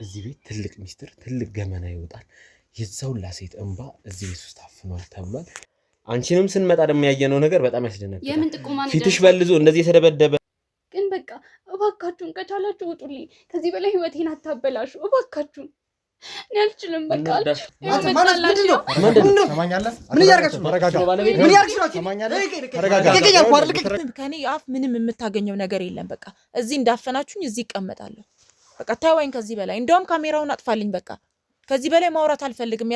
እዚህ ቤት ትልቅ ሚስጥር ትልቅ ገመና ይወጣል። የዛውላ ሴት እንባ እዚህ ቤት ውስጥ አፍኗል ተብሏል። አንቺንም ስንመጣ ደግሞ ያየነው ነገር በጣም ያስደነግጣል። የምን ጥቁማን ፊትሽ በልዞ እንደዚህ የተደበደበ ግን በቃ እባካችሁን ከቻላችሁ ውጡልኝ። ከዚህ በላይ ህይወቴን አታበላሹ እባካችሁን። እኔ አልችልም በቃ ከኔ አፍ ምንም የምታገኘው ነገር የለም። በቃ እዚህ እንዳፈናችሁኝ እዚህ ይቀመጣለሁ። በቃ ታይዋኝ ከዚህ በላይ እንደውም ካሜራውን አጥፋልኝ። በቃ ከዚህ በላይ ማውራት አልፈልግም።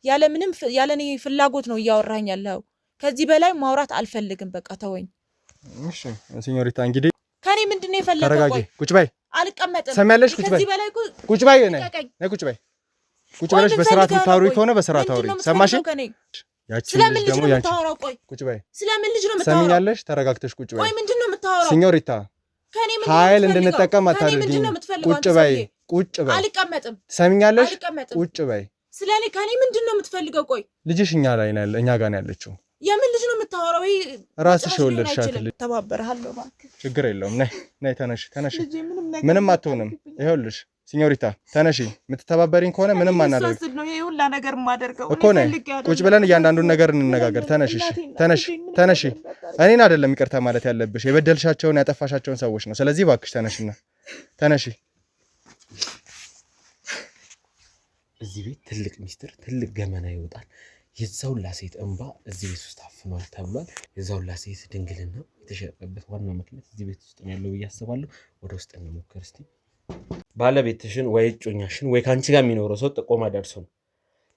ያለ ምንም ያለ እኔ ፍላጎት ነው እያወራኝ ያለው። ከዚህ በላይ ማውራት አልፈልግም። በቃ ተወኝ። እሺ ሲኞሪታ እንግዲህ ከኔ ምንድነው የፈለገው? ቆይ ቁጭ በይ። አልቀመጥም። ሰማያለሽ? ቁጭ በይ። ቁጭ በይ። ነይ ቁጭ በይ። ቁጭ ብለሽ በስርዓት የምታወሪ ከሆነ በስርዓት አውሪ። ሰማሽ? ያቺ ልጅ ደግሞ ያቺ ቁጭ በይ። ስለምን ልጅ ነው የምታወራው? ሰሚኛለሽ? ተረጋግተሽ ቁጭ በይ። ቆይ ምንድነው የምታወራው? ሲኞሪታ ኃይል እንድንጠቀም አታድርጊ። ቁጭ በይ። ቁጭ በይ። አልቀመጥም። ሰሚኛለሽ? ቁጭ በይ። ስለኔ ከኔ ምንድነው የምትፈልገው? ቆይ ልጅሽ እኛ ጋር ነው ያለችው። የምን ልጅ ነው የምታወራው? ራስሽ የወለድሻት ልጅ። ተባበርሃለሁ እባክህ። ችግር የለውም። ነይ ተነሽ። ምንም አትሆንም። ይኸውልሽ ሲኞሪታ ተነሺ። የምትተባበሪኝ ከሆነ ምንም አናደርግ ነው ይሄ ሁላ ነገር የማደርገው እኮ ነይ። ቁጭ ብለን እያንዳንዱን ነገር እንነጋገር። ተነሺ። እኔን አይደለም ይቅርታ ማለት ያለብሽ የበደልሻቸውን ያጠፋሻቸውን ሰዎች ነው። ስለዚህ እባክሽ ተነሺና ተነሺ። እዚህ ቤት ትልቅ ሚስጥር ትልቅ ገመና ይወጣል። የዛውላ ሴት እንባ እዚህ ቤት ውስጥ አፍኗል ተብሏል። የዛውላ ሴት ድንግልና የተሸጠበት ዋናው ምክንያት እዚህ ቤት ውስጥ ነው ያለው ብዬ አስባለሁ። ወደ ውስጥ እንሞክር እስቲ። ባለቤትሽን ወይ እጮኛሽን ወይ ካንቺ ጋር የሚኖረው ሰው ጥቆማ ደርሶ ነው።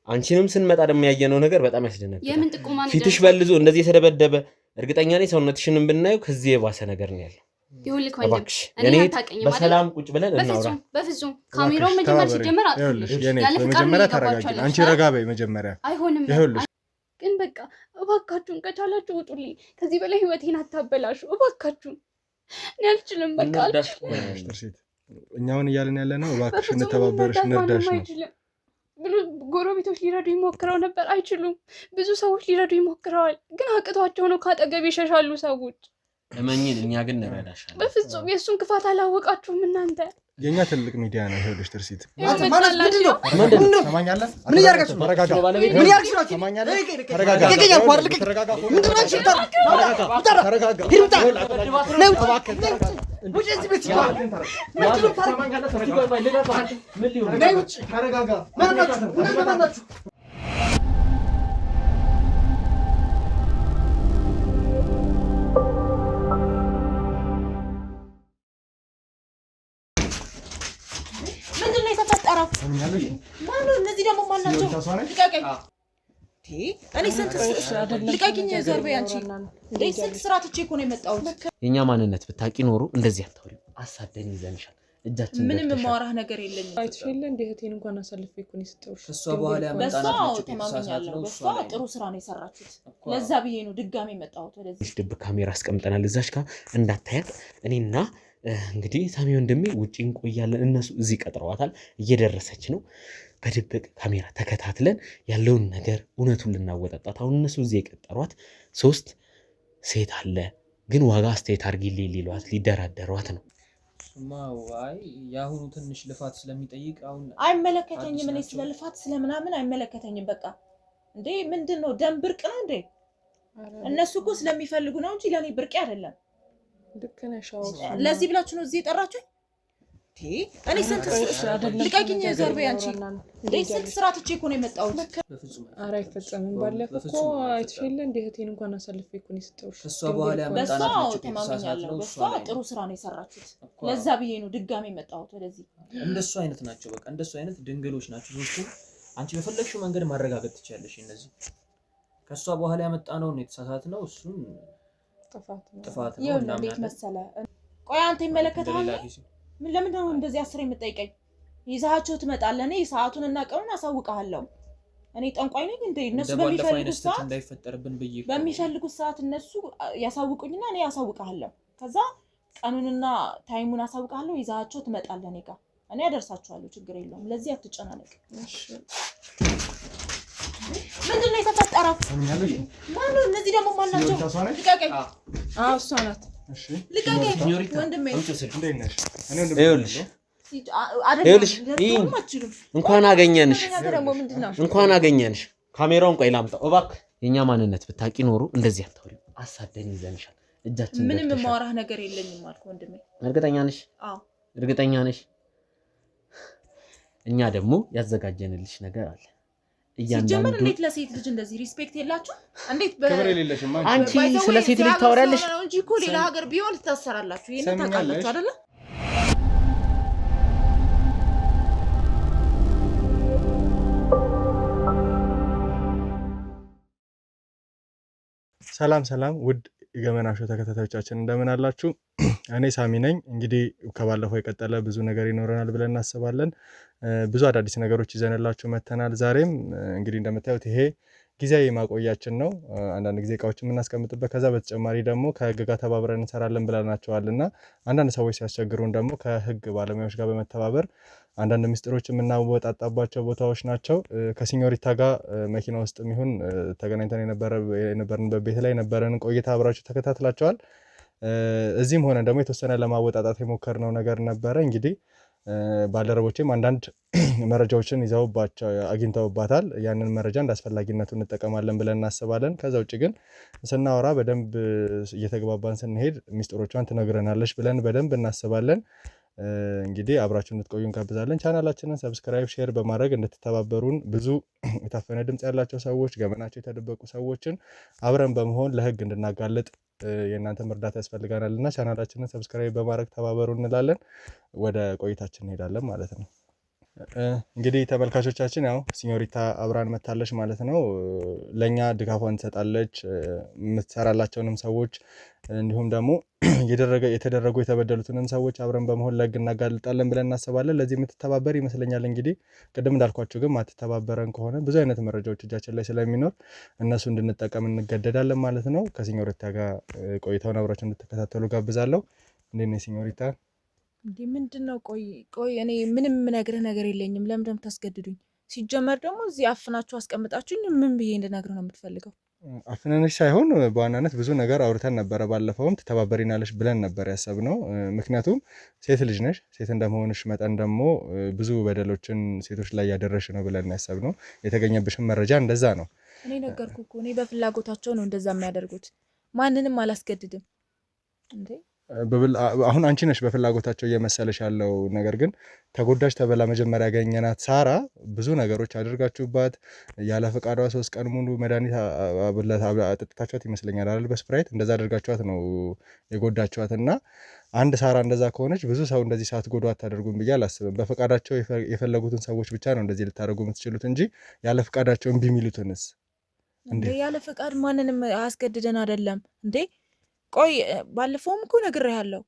አንቺንም ስንመጣ ደግሞ ያየነው ነገር በጣም ያስደነግጣል። የምን ጥቆማ? ፊትሽ በልዞ እንደዚህ የተደበደበ እርግጠኛ ነኝ ሰውነትሽንም ብናየው ከዚህ የባሰ ነገር ነው ያለው። ይሁልክ ወንድም እኔ በሰላም ቁጭ ብለን እናውራ። በፍጹም ካሜራውን መጀመር ሲጀመር ይኸውልሽ መጀመሪያ ተረጋጊ። አንቺ ረጋ በይ መጀመሪያ። አይሆንም። ይኸውልሽ ግን በቃ እባካችሁን ከቻላችሁ ውጡልኝ። ከዚህ በላይ ህይወቴን አታበላሹ እባካችሁን። እኔ አልችልም በቃ እኛውን እያልን ያለ ነው። እባክሽ እንተባበርሽ እንርዳሽ ነው። ብዙ ጎረቤቶች ሊረዱ ይሞክረው ነበር፣ አይችሉም። ብዙ ሰዎች ሊረዱ ይሞክረዋል፣ ግን አቅቷቸው ነው። ካጠገብ ይሸሻሉ ሰዎች። እመኝን እኛ ግን እንረዳሻለን። በፍጹም የእሱን ክፋት አላወቃችሁም እናንተ። የኛ ትልቅ ሚዲያ ነው። ይኸውልሽ ትርሲት ምንድነው? ሰማኛለህ? ምን እያደረጋችሁ? ተረጋጋ። ምን እያደረጋችሁ? ሰማኛለህ? ተረጋጋ። ማነው እነዚህ ደግሞ ማናቸው? ልቀቀኝ። እኔ ስንት ልቀቂኝ። ዘርቤ አንቺ እንዴ ስንት ስራ ትቼ እኮ ነው የመጣሁት። የኛ ማንነት ብታቂ ኖሮ እንደዚህ አታውሪ። አሳደን ይዘንሻል። እጃችን ምንም የማወራህ ነገር የለኝም። አይተሽለ እንደ እህቴን እንኳን አሳልፌ እኮ ነው የሰጠሁሽ። እሷ በኋላ ያመጣናችሁ ተማምኛለሁ። እሷ ጥሩ ስራ ነው የሰራችሁት። ለዛ ብዬ ነው ድጋሜ የመጣሁት ወደዚህ። ድብ ካሜራ አስቀምጠናል እዛች ጋር እንዳታያት። እኔና እንግዲህ ሳሚ ወንድሜ ውጪ እንቆያለን። እነሱ እዚህ ቀጥረዋታል። እየደረሰች ነው። በድብቅ ካሜራ ተከታትለን ያለውን ነገር እውነቱን ልናወጣጣት። አሁን እነሱ እዚህ የቀጠሯት 3 ሴት አለ፣ ግን ዋጋ አስተያየት አድርጊልኝ ሊሏት ሊደራደሯት ነው። ማዋይ ያሁኑ ትንሽ ልፋት ስለሚጠይቅ አሁን አይመለከተኝም። እኔ ስለ ልፋት ስለምናምን አይመለከተኝም። በቃ እንዴ ምንድነው ደም ብርቅ ነው እንዴ? እነሱ እኮ ስለሚፈልጉ ነው እንጂ ለኔ ብርቅ አይደለም። ለዚህ ብላችሁ ነው እዚህ የጠራችሁኝ? እኔ ስንት ልቀቂኝ። ዘርቤ አንቺ እንዴ ስንት ስራ ትቼ እኮ ነው የመጣሁት። በፍጹም ኧረ አይፈጸምም። ባለፈው እኮ አይተሽለ እንደ እህቴን እንኳን አሳልፌ እኮ ነው የሰጠሁሽ። እሷ በኋላ ያመጣናችሁ ተማምኛለሁ። እሷ ጥሩ ስራ ነው የሰራችሁት። ለዛ ብዬ ነው ድጋሜ የመጣሁት ወደዚህ። እንደሱ አይነት ናቸው። በቃ እንደሱ አይነት ድንግሎች ናቸው ሶስቱ። አንቺ በፈለግሽው መንገድ ማረጋገጥ ትችያለሽ። እነዚህ ከሷ በኋላ ያመጣነው ነው የተሳሳትነው። እሱን ጥፋት ነው እና እንዴት መሰለ። ቆይ አንተ ይመለከታል። ምን ለምን ነው እንደዚህ አስሬ የምጠይቀኝ? ይዛቸው ትመጣለህ። እኔ ሰዓቱንና ቀኑን አሳውቅሃለሁ። እኔ ጠንቋይ ነኝ እንዴ? እነሱ በሚፈልጉት ሰዓት እንዳይፈጠርብን ብዬ በሚፈልጉት ሰዓት እነሱ ያሳውቁኝና እኔ ያሳውቅሃለሁ። ከዛ ቀኑንና ታይሙን አሳውቅሃለሁ። ይዛቸው ትመጣለህ እኔ ጋር። እኔ አደርሳቸዋለሁ። ችግር የለውም። ለዚህ አትጨናነቅ። እሺ ምንድነው የተፈጠረው? ማነው እነዚህ ደግሞ ማናቸው? ልቀቀኝ። እሷ ናት። እሺ ልቀቀኝ ወንድሜ። እንዴት ነሽ? ይኸውልሽ ይኸውልሽ እንኳን አገኘንሽ እንኳን አገኘንሽ። ካሜራውን ቆይ ላምጣው እባክህ። የኛ ማንነት ብታቂ ኖሮ እንደዚህ አታውሪ። አሳደን ይዘንሻል። እጃችን ምንም የማወራህ ነገር የለኝም አልኩ ወንድሜ። እርግጠኛ ነሽ? አዎ እርግጠኛ ነሽ? እኛ ደግሞ ያዘጋጀንልሽ ነገር አለ። ሲጀመር እንዴት ለሴት ልጅ እንደዚህ ሪስፔክት የላችሁ? እንዴት ክብር የሌለሽም አንቺ ስለ ሴት ልጅ ታወሪያለሽ እንጂ እኮ ሌላ ሀገር ቢሆን ትታሰራላችሁ። ይሄን ታውቃላችሁ አይደለ? ሰላም ውድ የገመና ሾው ተከታታዮቻችን እንደምን አላችሁ? እኔ ሳሚ ነኝ። እንግዲህ ከባለፈው የቀጠለ ብዙ ነገር ይኖረናል ብለን እናስባለን። ብዙ አዳዲስ ነገሮች ይዘንላችሁ መተናል። ዛሬም እንግዲህ እንደምታዩት ይሄ ጊዜያዊ ማቆያችን ነው። አንዳንድ ጊዜ እቃዎችን የምናስቀምጥበት፣ ከዛ በተጨማሪ ደግሞ ከህግ ጋር ተባብረን እንሰራለን ብለናቸዋልና አንዳንድ ሰዎች ሲያስቸግሩን ደግሞ ከህግ ባለሙያዎች ጋር በመተባበር አንዳንድ ምስጢሮች የምናወጣጣባቸው ቦታዎች ናቸው። ከሲኞሪታ ጋር መኪና ውስጥ የሚሆን ተገናኝተን የነበርንበት ቤት ላይ የነበረን ቆይታ አብራችሁ ተከታትላቸዋል። እዚህም ሆነ ደግሞ የተወሰነ ለማወጣጣት የሞከርነው ነገር ነበረ። እንግዲህ ባልደረቦቼም አንዳንድ መረጃዎችን ይዘውባቸው አግኝተውባታል። ያንን መረጃ እንዳስፈላጊነቱ እንጠቀማለን ብለን እናስባለን። ከዛ ውጭ ግን ስናወራ በደንብ እየተግባባን ስንሄድ ሚስጥሮቿን ትነግረናለች ብለን በደንብ እናስባለን። እንግዲህ አብራችሁ እንድትቆዩ እንጋብዛለን። ቻናላችንን ሰብስክራይብ፣ ሼር በማድረግ እንድትተባበሩን ብዙ የታፈነ ድምጽ ያላቸው ሰዎች፣ ገመናቸው የተደበቁ ሰዎችን አብረን በመሆን ለህግ እንድናጋልጥ የእናንተ እርዳታ ያስፈልጋናልና ቻናላችንን ሰብስክራይብ በማድረግ ተባበሩ እንላለን። ወደ ቆይታችን እንሄዳለን ማለት ነው። እንግዲህ ተመልካቾቻችን ያው ሲኞሪታ አብራን መታለች ማለት ነው። ለኛ ድጋፏን ትሰጣለች። የምትሰራላቸውንም ሰዎች እንዲሁም ደግሞ የተደረጉ የተበደሉትንም ሰዎች አብረን በመሆን ለህግ እናጋልጣለን ብለን እናስባለን። ለዚህ የምትተባበር ይመስለኛል። እንግዲህ ቅድም እንዳልኳችሁ ግን ማትተባበረን ከሆነ ብዙ አይነት መረጃዎች እጃችን ላይ ስለሚኖር እነሱ እንድንጠቀም እንገደዳለን ማለት ነው። ከሲኞሪታ ጋር ቆይታውን አብራችሁ እንድትከታተሉ ጋብዛለሁ። እንዴት ነሽ ሲኞሪታ? እንዴ ምንድነው? ቆይ እኔ ምንም ነግርህ ነገር የለኝም። ለምን እንደምታስገድዱኝ? ሲጀመር ደግሞ እዚህ አፍናችሁ አስቀምጣችሁኝ ምን ብዬ እንድነግር ነው የምትፈልገው? አፍነንሽ ሳይሆን በዋናነት ብዙ ነገር አውርተን ነበረ። ባለፈውም ትተባበሪናለሽ ብለን ነበር ያሰብነው። ምክንያቱም ሴት ልጅ ነሽ፣ ሴት እንደመሆንሽ መጠን ደግሞ ብዙ በደሎችን ሴቶች ላይ ያደረሽ ነው ብለን ያሰብነው። የተገኘብሽን መረጃ እንደዛ ነው። እኔ ነገርኩህ እኮ እኔ በፍላጎታቸው ነው እንደዛ የሚያደርጉት። ማንንም አላስገድድም እንዴ። አሁን አንቺ ነሽ በፍላጎታቸው እየመሰለሽ ያለው። ነገር ግን ተጎዳሽ ተበላ መጀመሪያ ያገኘናት ሳራ ብዙ ነገሮች አድርጋችሁባት ያለ ፈቃዷ 3 ቀን ሙሉ መድኃኒት አጠጥታችኋት ይመስለኛል አይደል? በስፕራይት እንደዛ አድርጋችኋት ነው የጎዳችኋት። እና አንድ ሳራ እንደዛ ከሆነች ብዙ ሰው እንደዚህ ሳትጎዱ አታደርጉም ብዬ አላስብም። በፈቃዳቸው የፈለጉትን ሰዎች ብቻ ነው እንደዚህ ልታደርጉ የምትችሉት እንጂ ያለ ፈቃዳቸው እምቢ የሚሉትንስ እንዴ? ያለ ፈቃድ ማንንም አስገድደን አይደለም እንዴ። ቆይ ባለፈውም እኮ ነግሬሃለሁ።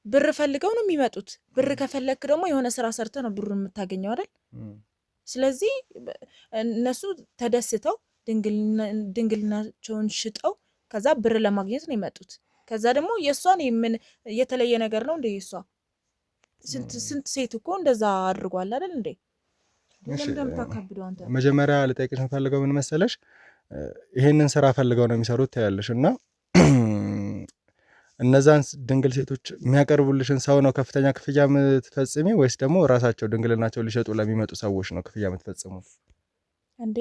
ብር ፈልገው ነው የሚመጡት። ብር ከፈለክ ደግሞ የሆነ ስራ ሰርተ ነው ብሩን የምታገኘው አይደል? ስለዚህ እነሱ ተደስተው ድንግልናቸውን ሽጠው ከዛ ብር ለማግኘት ነው የመጡት። ከዛ ደግሞ የእሷን ምን የተለየ ነገር ነው እንደ የእሷ ስንት ሴት እኮ እንደዛ አድርጓል አይደል እንዴ? እንደምታካብደው አንተ። መጀመሪያ ልጠይቅሽ የምፈልገው ምን መሰለሽ፣ ይሄንን ስራ ፈልገው ነው የሚሰሩት ታያለሽ እና እነዛን ድንግል ሴቶች የሚያቀርቡልሽን ሰው ነው ከፍተኛ ክፍያ የምትፈጽሚ ወይስ ደግሞ ራሳቸው ድንግልናቸው ሊሸጡ ለሚመጡ ሰዎች ነው ክፍያ የምትፈጽሙት? እንዴ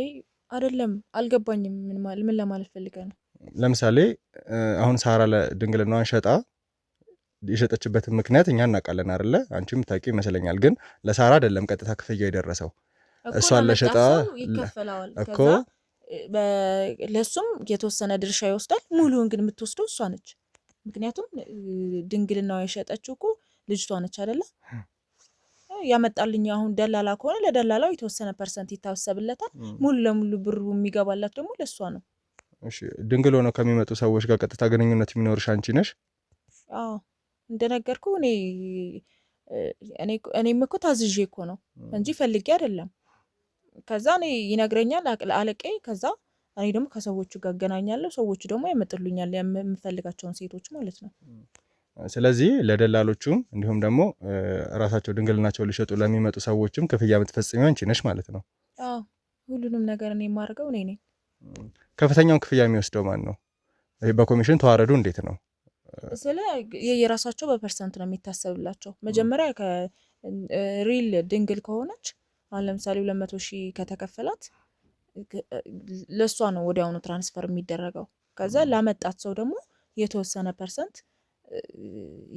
አይደለም፣ አልገባኝም። ምን ለማለት ፈልገህ ነው? ለምሳሌ አሁን ሳራ ለድንግልናዋን ሸጣ የሸጠችበትን ምክንያት እኛ እናውቃለን አይደለ? አንቺም የምታውቂው ይመስለኛል። ግን ለሳራ አይደለም ቀጥታ ክፍያው የደረሰው እሷን ለሸጣ ይከፈላል እኮ ለሱም የተወሰነ ድርሻ ይወስዳል። ሙሉውን ግን የምትወስደው እሷ ነች። ምክንያቱም ድንግልናዋ የሸጠችው እኮ ልጅቷ ነች አይደለ? ያመጣልኝ አሁን ደላላ ከሆነ ለደላላው የተወሰነ ፐርሰንት ይታሰብለታል። ሙሉ ለሙሉ ብሩ የሚገባላት ደግሞ ለሷ ነው። እሺ ድንግል ሆነው ከሚመጡ ሰዎች ጋር ቀጥታ ግንኙነት የሚኖርሽ አንቺ ነሽ? አዎ እንደነገርኩ እኔም እኮ ታዝዤ እኮ ነው እንጂ ፈልጌ አይደለም። ከዛ እኔ ይነግረኛል አለቄ። ከዛ እኔ ደግሞ ከሰዎቹ ጋር አገናኛለሁ። ሰዎቹ ደግሞ ያመጡልኛል የምፈልጋቸውን ሴቶች ማለት ነው። ስለዚህ ለደላሎቹም እንዲሁም ደግሞ ራሳቸው ድንግልናቸው ሊሸጡ ለሚመጡ ሰዎችም ክፍያ የምትፈጽሚው አንቺ ነሽ ማለት ነው? አዎ ሁሉንም ነገር እኔ የማደርገው እኔ ነኝ። ከፍተኛውን ክፍያ የሚወስደው ማን ነው? በኮሚሽን ተዋረዱ እንዴት ነው? ስለ የራሳቸው በፐርሰንት ነው የሚታሰብላቸው። መጀመሪያ ሪል ድንግል ከሆነች አሁን ለምሳሌ 200,000 ከተከፈላት ለሷ ነው ወዲያውኑ ትራንስፈር የሚደረገው። ከዛ ላመጣት ሰው ደግሞ የተወሰነ ፐርሰንት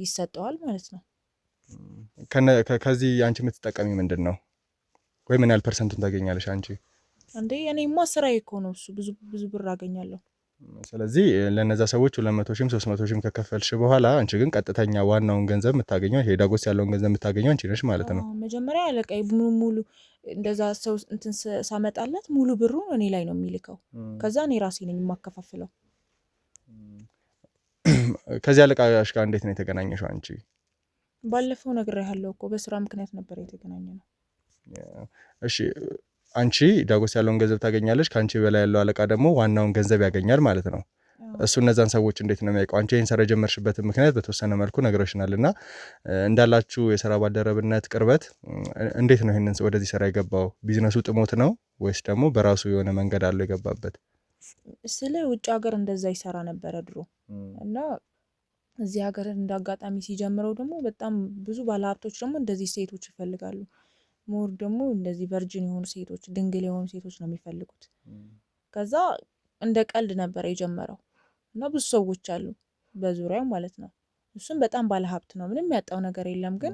ይሰጠዋል ማለት ነው። ከዚህ አንቺ የምትጠቀሚ ምንድን ነው? ወይ ምን ያህል ፐርሰንቱን ታገኛለሽ አንቺ? እንዴ እኔማ ስራዬ እኮ ነው እሱ፣ ብዙ ብር አገኛለሁ። ስለዚህ ለነዛ ሰዎች 200,000 300,000 ከከፈልሽ በኋላ አንቺ ግን ቀጥተኛ ዋናውን ገንዘብ የምታገኘው ሄዳጎስ ያለውን ገንዘብ የምታገኘው አንቺ ነሽ ማለት ነው። መጀመሪያ አለቃዬ ሙሉ እንደዛ ሰው እንትን ሳመጣለት ሙሉ ብሩን እኔ ላይ ነው የሚልከው። ከዛ እኔ ራሴ ነኝ የማከፋፍለው። ከዚህ አለቃሽ ጋር እንዴት ነው የተገናኘሽው አንቺ? ባለፈው ነግሬሃለሁ እኮ በስራ ምክንያት ነበር የተገናኘነው። እሺ አንቺ ዳጎስ ያለውን ገንዘብ ታገኛለሽ፣ ካንቺ በላይ ያለው አለቃ ደግሞ ዋናውን ገንዘብ ያገኛል ማለት ነው። እሱ እነዛን ሰዎች እንዴት ነው የሚያውቀው? አንቺ ይሄን ስራ የጀመርሽበትን ምክንያት በተወሰነ መልኩ ነግረሽናልና እንዳላችሁ የስራ ባልደረብነት ቅርበት እንዴት ነው ይሄንን ወደዚህ ስራ የገባው? ቢዝነሱ ጥሞት ነው ወይስ ደግሞ በራሱ የሆነ መንገድ አለው የገባበት? ስለ ውጭ ሀገር እንደዛ ይሰራ ነበረ ድሮ እና እዚህ ሀገር እንዳጋጣሚ ሲጀምረው ደግሞ በጣም ብዙ ባለሀብቶች ደግሞ እንደዚህ ሴቶች ይፈልጋሉ። ሞር ደግሞ እንደዚህ ቨርጂን የሆኑ ሴቶች፣ ድንግል የሆኑ ሴቶች ነው የሚፈልጉት። ከዛ እንደ ቀልድ ነበር የጀመረው እና ብዙ ሰዎች አሉ በዙሪያው ማለት ነው። እሱም በጣም ባለሀብት ነው፣ ምንም ያጣው ነገር የለም። ግን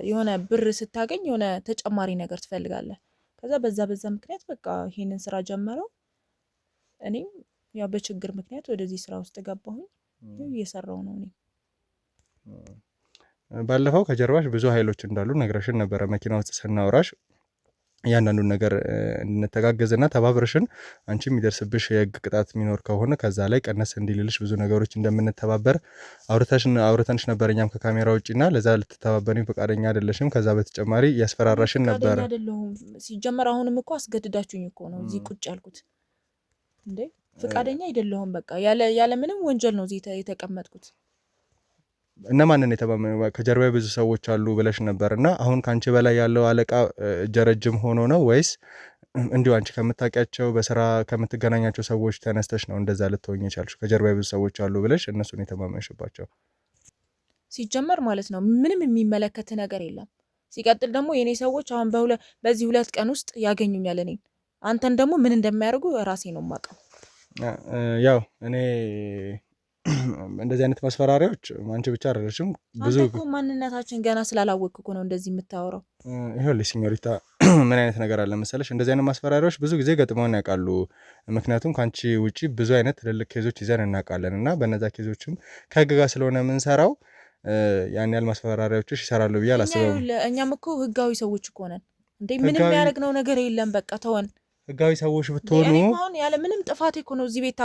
የሆነ ብር ስታገኝ የሆነ ተጨማሪ ነገር ትፈልጋለህ። ከዛ በዛ ምክንያት በቃ ይሄንን ስራ ጀመረው። እኔም ያው በችግር ምክንያት ወደዚህ ስራ ውስጥ ገባሁኝ። እየሰራው ነው እኔ። ባለፈው ከጀርባሽ ብዙ ኃይሎች እንዳሉ ነግረሽን ነበረ መኪና ውስጥ ስናወራሽ። ያንዳንዱን ነገር እንተጋገዝና ተባብረሽን አንቺ የሚደርስብሽ የህግ ቅጣት የሚኖር ከሆነ ከዛ ላይ ቀነስ እንዲልልሽ ብዙ ነገሮች እንደምንተባበር አውርተንሽ ነበር እኛም ከካሜራ ውጪና ለዛ ልትተባበሪኝ ፈቃደኛ አይደለሽም። ከዛ በተጨማሪ ያስፈራራሽን ነበር። አይደለሁም ሲጀመር አሁንም እኮ አስገድዳችሁኝ እኮ ነው እዚህ ቁጭ ያልኩት እንዴ። ፈቃደኛ አይደለሁም። በቃ ያለ ምንም ወንጀል ነው እዚህ የተቀመጥኩት። እነማንን የተባመኑ ከጀርባ ብዙ ሰዎች አሉ ብለሽ ነበርና አሁን ካንቺ በላይ ያለው አለቃ ጀረጅም ሆኖ ነው ወይስ እንዲሁ አንቺ ከምታውቂያቸው በስራ ከምትገናኛቸው ሰዎች ተነስተሽ ነው እንደዛ ልትሆኝ የቻልሽ? ከጀርባ ብዙ ሰዎች አሉ ብለሽ እነሱን የተማመንሽባቸው? ሲጀመር ማለት ነው ምንም የሚመለከት ነገር የለም። ሲቀጥል ደግሞ የኔ ሰዎች አሁን በዚህ 2 ቀን ውስጥ ያገኙኛል እኔን። አንተን ደግሞ ምን እንደሚያደርጉ ራሴ ነው የማውቀው። ያው እኔ እንደዚህ አይነት ማስፈራሪያዎች አንቺ ብቻ አይደለሽም። ብዙ እኮ ማንነታችን ገና ስላላወቅኩ እኮ ነው እንደዚህ የምታወራው። ይኸውልሽ ሲኞሪታ ምን አይነት ነገር አለ መሰለሽ፣ እንደዚህ አይነት ማስፈራሪያዎች ብዙ ጊዜ ገጥመውን ያውቃሉ። ምክንያቱም ከአንቺ ውጪ ብዙ አይነት ትልልቅ ኬዞች ይዘን እናውቃለን እና በነዛ ኬዞችም ከህግ ጋር ስለሆነ የምንሰራው ያን ያህል ማስፈራሪያዎችሽ ይሰራሉ ብዬ አላስብም። እኛም እኮ ህጋዊ ሰዎች እኮ ነን እንዴ። ምንም የሚያደርግነው ነገር የለም። በቃ ተወን። ህጋዊ ሰዎች ብትሆኑ አሁን ያለ ምንም ጥፋቴ እኮ ነው እዚህ ቤት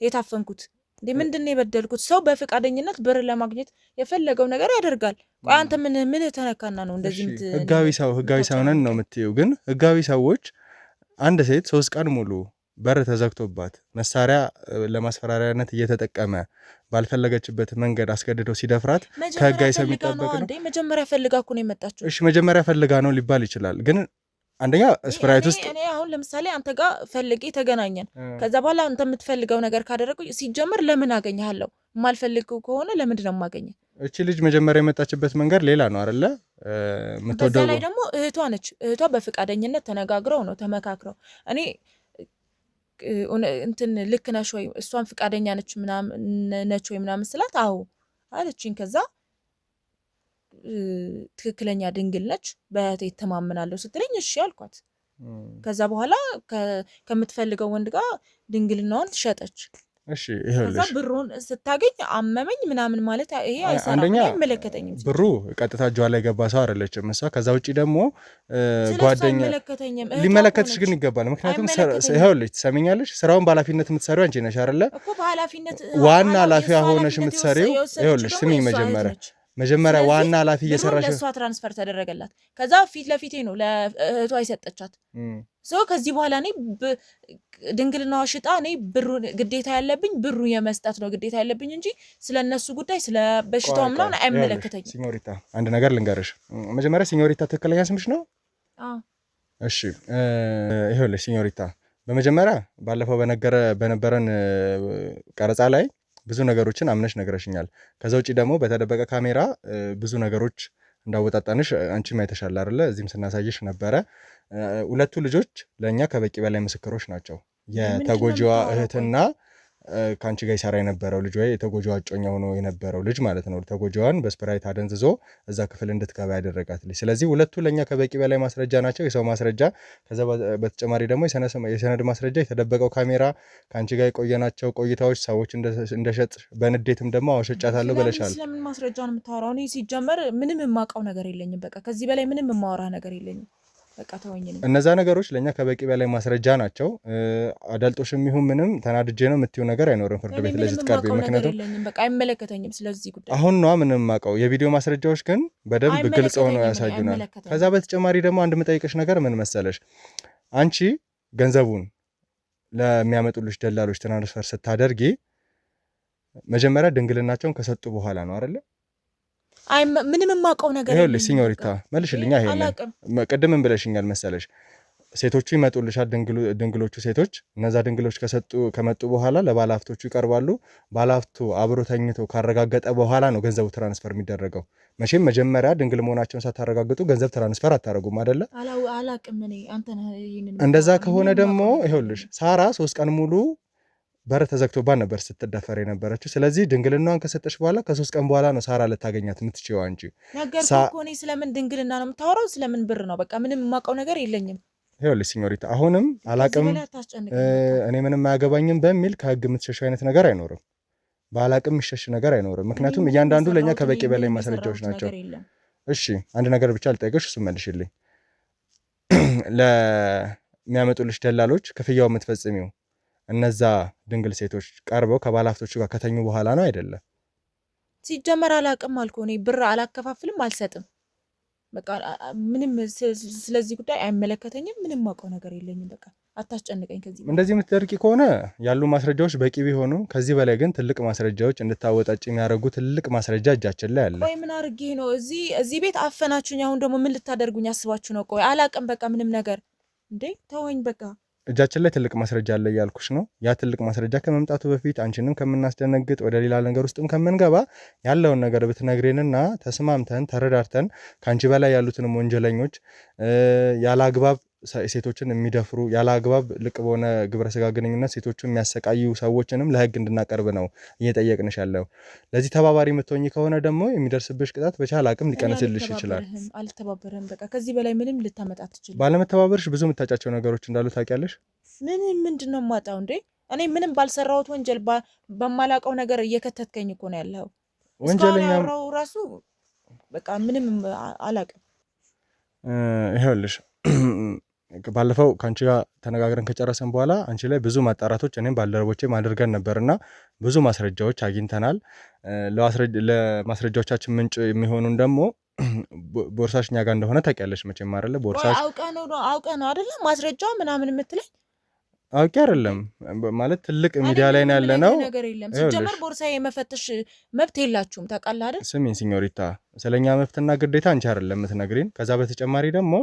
የታፈንኩት። እንዴ ምንድነው የበደልኩት? ሰው በፍቃደኝነት ብር ለማግኘት የፈለገው ነገር ያደርጋል። ቆይ አንተ ምን ተነካና ነው እንደዚህ ህጋዊ ሰው ነን ነው የምትይው? ግን ህጋዊ ሰዎች አንድ ሴት 3 ቀን ሙሉ በር ተዘግቶባት መሳሪያ ለማስፈራሪያነት እየተጠቀመ ባልፈለገችበት መንገድ አስገድደው ሲደፍራት ከህጋዊ ሰው የሚጠበቅ ነው። መጀመሪያ ፈልጋ እኮ ነው የመጣችው። እሺ መጀመሪያ ፈልጋ ነው ሊባል ይችላል። ግን አንደኛ ስፕራይት ውስጥ እኔ አሁን ለምሳሌ አንተ ጋር ፈልጌ ተገናኘን። ከዛ በኋላ አንተ የምትፈልገው ነገር ካደረኩ ሲጀመር ለምን አገኘሃለሁ? የማልፈልገው ከሆነ ለምንድን ነው የማገኘህ? እቺ ልጅ መጀመሪያ የመጣችበት መንገድ ሌላ ነው አይደለ? በዛ ላይ ደግሞ እህቷ ነች። እህቷ በፍቃደኝነት ተነጋግረው ነው ተመካክረው። እኔ እንትን ልክ ነሽ ወይ እሷን ፍቃደኛ ነች ወይ ምናምን ስላት አዎ አለችኝ። ከዛ ትክክለኛ ድንግል ነች በእህቴ ተማምናለሁ ስትለኝ እሺ አልኳት። ከዛ በኋላ ከምትፈልገው ወንድ ጋር ድንግልናዋን ትሸጠች። እሺ ይሄውልሽ ከዛ ብሩን ስታገኝ አመመኝ ምናምን ማለት ይሄ አይሰራም፣ አይመለከተኝም። ብሩ ቀጥታ እጇ ላይ ገባ ሰው አይደለችም እሷ። ከዛ ውጪ ደግሞ ጓደኛ ሊመለከትሽ ግን ይገባል። ምክንያቱም ይሄውልሽ ትሰሚኛለሽ፣ ስራውን በኃላፊነት የምትሰሪው አንቺ ነሽ አይደለ? እኮ በኃላፊነቷ ዋና ኃላፊዋ ሆነሽ የምትሰሪው ይሄውልሽ ስሚኝ መጀመሪያ ዋና ኃላፊ እየሰራሽ ለሷ ትራንስፈር ተደረገላት። ከዛ ፊት ለፊቴ ነው ለእህቷ የሰጠቻት። ሰው ከዚህ በኋላ እኔ ድንግልናዋ ሽጣ እኔ ብሩ ግዴታ ያለብኝ ብሩ የመስጠት ነው ግዴታ ያለብኝ እንጂ ስለነሱ ጉዳይ ስለ በሽታው ምናምን አይመለከተኝም። ሲኞሪታ አንድ ነገር ልንገርሽ። መጀመሪያ ሲኞሪታ ትክክለኛ ስምሽ ነው? እሺ ይኸውልሽ ሲኞሪታ፣ በመጀመሪያ ባለፈው በነበረን ቀረጻ ላይ ብዙ ነገሮችን አምነሽ ነግረሽኛል። ከዛ ውጪ ደግሞ በተደበቀ ካሜራ ብዙ ነገሮች እንዳወጣጣንሽ አንቺም አይተሻል አይደለ? እዚህም ስናሳየሽ ነበረ። ሁለቱ ልጆች ለእኛ ከበቂ በላይ ምስክሮች ናቸው። የተጎጂዋ እህትና ከአንቺ ጋር ይሰራ የነበረው ልጅ ወይ የተጎጂዋ እጮኛ ሆኖ የነበረው ልጅ ማለት ነው። ተጎጂዋን በስፕራይት አደንዝዞ እዛ ክፍል እንድትገባ ያደረጋት ልጅ። ስለዚህ ሁለቱ ለእኛ ከበቂ በላይ ማስረጃ ናቸው፣ የሰው ማስረጃ። ከዛ በተጨማሪ ደግሞ የሰነድ ማስረጃ፣ የተደበቀው ካሜራ፣ ከአንቺ ጋር የቆየናቸው ቆይታዎች፣ ሰዎች እንደሸጥ በንዴትም ደግሞ አወሸጫታለሁ ብለሻል። ስለምን ማስረጃ ነው የምታወራው? እኔ ሲጀመር ምንም የማውቀው ነገር የለኝም። በቃ ከዚህ በላይ ምንም የማወራ ነገር የለኝም። በቃ ተወኝ ነው። እነዛ ነገሮች ለኛ ከበቂ በላይ ማስረጃ ናቸው። አዳልጦሽም ይሁን ምንም ተናድጄ ነው የምትይው ነገር አይኖርም ፍርድ ቤት ለዚህ ትቀርቢ። ምክንያቱም በቃ አይመለከተኝም ስለዚህ ጉዳይ አሁን ነው ምንም ማቀው። የቪዲዮ ማስረጃዎች ግን በደንብ ግልጽ ሆነው ያሳዩናል። ከዛ በተጨማሪ ደግሞ አንድ የምጠይቅሽ ነገር ምን መሰለሽ፣ አንቺ ገንዘቡን ለሚያመጡልሽ ደላሎች ትራንስፈር ስታደርጊ መጀመሪያ ድንግልናቸውን ከሰጡ በኋላ ነው አይደለ? ምንም የማውቀው ነገር የለም። ይኸውልሽ ሲኞሪታ መልሽልኛ። ይሄንን ቅድምም ብለሽኛል መሰለሽ፣ ሴቶቹ ይመጡልሻል፣ ድንግሎቹ ሴቶች። እነዛ ድንግሎች ከመጡ በኋላ ለባለሀብቶቹ ይቀርባሉ። ባለሀብቱ አብሮ ተኝቶ ካረጋገጠ በኋላ ነው ገንዘቡ ትራንስፈር የሚደረገው። መቼም መጀመሪያ ድንግል መሆናቸውን ሳታረጋግጡ ገንዘብ ትራንስፈር አታረጉም አይደለ? አላቅም እኔ አንተ ይሄንን። እንደዛ ከሆነ ደግሞ ይኸውልሽ ሳራ 3 ቀን ሙሉ በር ተዘግቶባት ነበር ስትደፈር የነበረችው። ስለዚህ ድንግልናዋን ከሰጠሽ በኋላ ከ3 ቀን በኋላ ነው ሳራ ልታገኛት የምትችይው። አንቺ ነገርኩ እኮ እኔ ስለምን ድንግልና ነው የምታወራው? ስለምን ብር ነው? በቃ ምንም የማውቀው ነገር የለኝም። ይኸውልሽ ሲኞሪታ አሁንም አላቅም እኔ ምንም አያገባኝም በሚል ከህግ የምትሸሸው አይነት ነገር አይኖርም። ባላቅም የሚሸሽ ነገር አይኖርም። ምክንያቱም እያንዳንዱ ለእኛ ከበቂ በላይ ማስረጃዎች ናቸው። እሺ አንድ ነገር ብቻ ልጠይቅሽ፣ እሱ መልሽልኝ። ለሚያመጡልሽ ደላሎች ክፍያው የምትፈጽሚው እነዛ ድንግል ሴቶች ቀርበው ከባለሀብቶቹ ጋር ከተኙ በኋላ ነው አይደለም? ሲጀመር አላቅም አልኩህ። እኔ ብር አላከፋፍልም፣ አልሰጥም። በቃ ምንም ስለዚህ ጉዳይ አይመለከተኝም። ምንም ማውቀው ነገር የለኝም። በቃ አታስጨንቀኝ። ከዚህ እንደዚህ የምትደርቂ ከሆነ ያሉ ማስረጃዎች በቂ ቢሆኑ፣ ከዚህ በላይ ግን ትልቅ ማስረጃዎች እንድታወጣጭ የሚያደርጉ ትልቅ ማስረጃ እጃችን ላይ አለ። ቆይ ምን አድርጌ ነው እዚህ ቤት አፈናችሁኝ? አሁን ደግሞ ምን ልታደርጉኝ አስባችሁ ነው? ቆይ አላቅም። በቃ ምንም ነገር እንዴ ተወኝ በቃ። እጃችን ላይ ትልቅ ማስረጃ አለ እያልኩሽ ነው። ያ ትልቅ ማስረጃ ከመምጣቱ በፊት አንቺንም ከምናስደነግጥ ወደ ሌላ ነገር ውስጥም ከምንገባ ያለውን ነገር ብትነግሬንና ተስማምተን ተረዳርተን ከአንቺ በላይ ያሉትንም ወንጀለኞች ያለ አግባብ ሴቶችን የሚደፍሩ ያለ አግባብ ልቅ በሆነ ግብረ ስጋ ግንኙነት ሴቶችን የሚያሰቃዩ ሰዎችንም ለህግ እንድናቀርብ ነው እየጠየቅንሽ ያለው። ለዚህ ተባባሪ የምትሆኚ ከሆነ ደግሞ የሚደርስብሽ ቅጣት በቻለ አቅም ሊቀንስልሽ ይችላል። አልተባበረም። በቃ ከዚህ በላይ ምንም ልታመጣ ትችላለህ። ባለመተባበርሽ ብዙ የምታጫቸው ነገሮች እንዳሉ ታውቂያለሽ። ምንድን ነው የማጣው እንዴ? እኔ ምንም ባልሰራሁት ወንጀል በማላውቀው ነገር እየከተትከኝ እኮ ነው ያለው። ወንጀለኛ ራሱ በቃ ምንም አላውቅም። ይኸውልሽ ባለፈው ከአንቺ ጋር ተነጋግረን ከጨረሰን በኋላ አንቺ ላይ ብዙ ማጣራቶች እኔም ባልደረቦቼም አድርገን ነበርና ብዙ ማስረጃዎች አግኝተናል። ለማስረጃዎቻችን ምንጭ የሚሆኑን ደግሞ ቦርሳሽ እኛ ጋር እንደሆነ ታውቂያለሽ መቼም አይደለ? ቦርሳሽ አውቀህ ነው አይደለ? ማስረጃ ምናምን የምትለኝ አውቄ አይደለም ማለት ትልቅ ሚዲያ ላይ ነው ያለ ነው ነገር የለም። ሲጀመር ቦርሳ የመፈተሽ መብት የላችሁም ታውቃለህ አይደል? ስሚኝ ሲኞሪታ፣ ስለኛ መብትና ግዴታ አንቺ አይደለም የምትነግሪን። ከዛ በተጨማሪ ደግሞ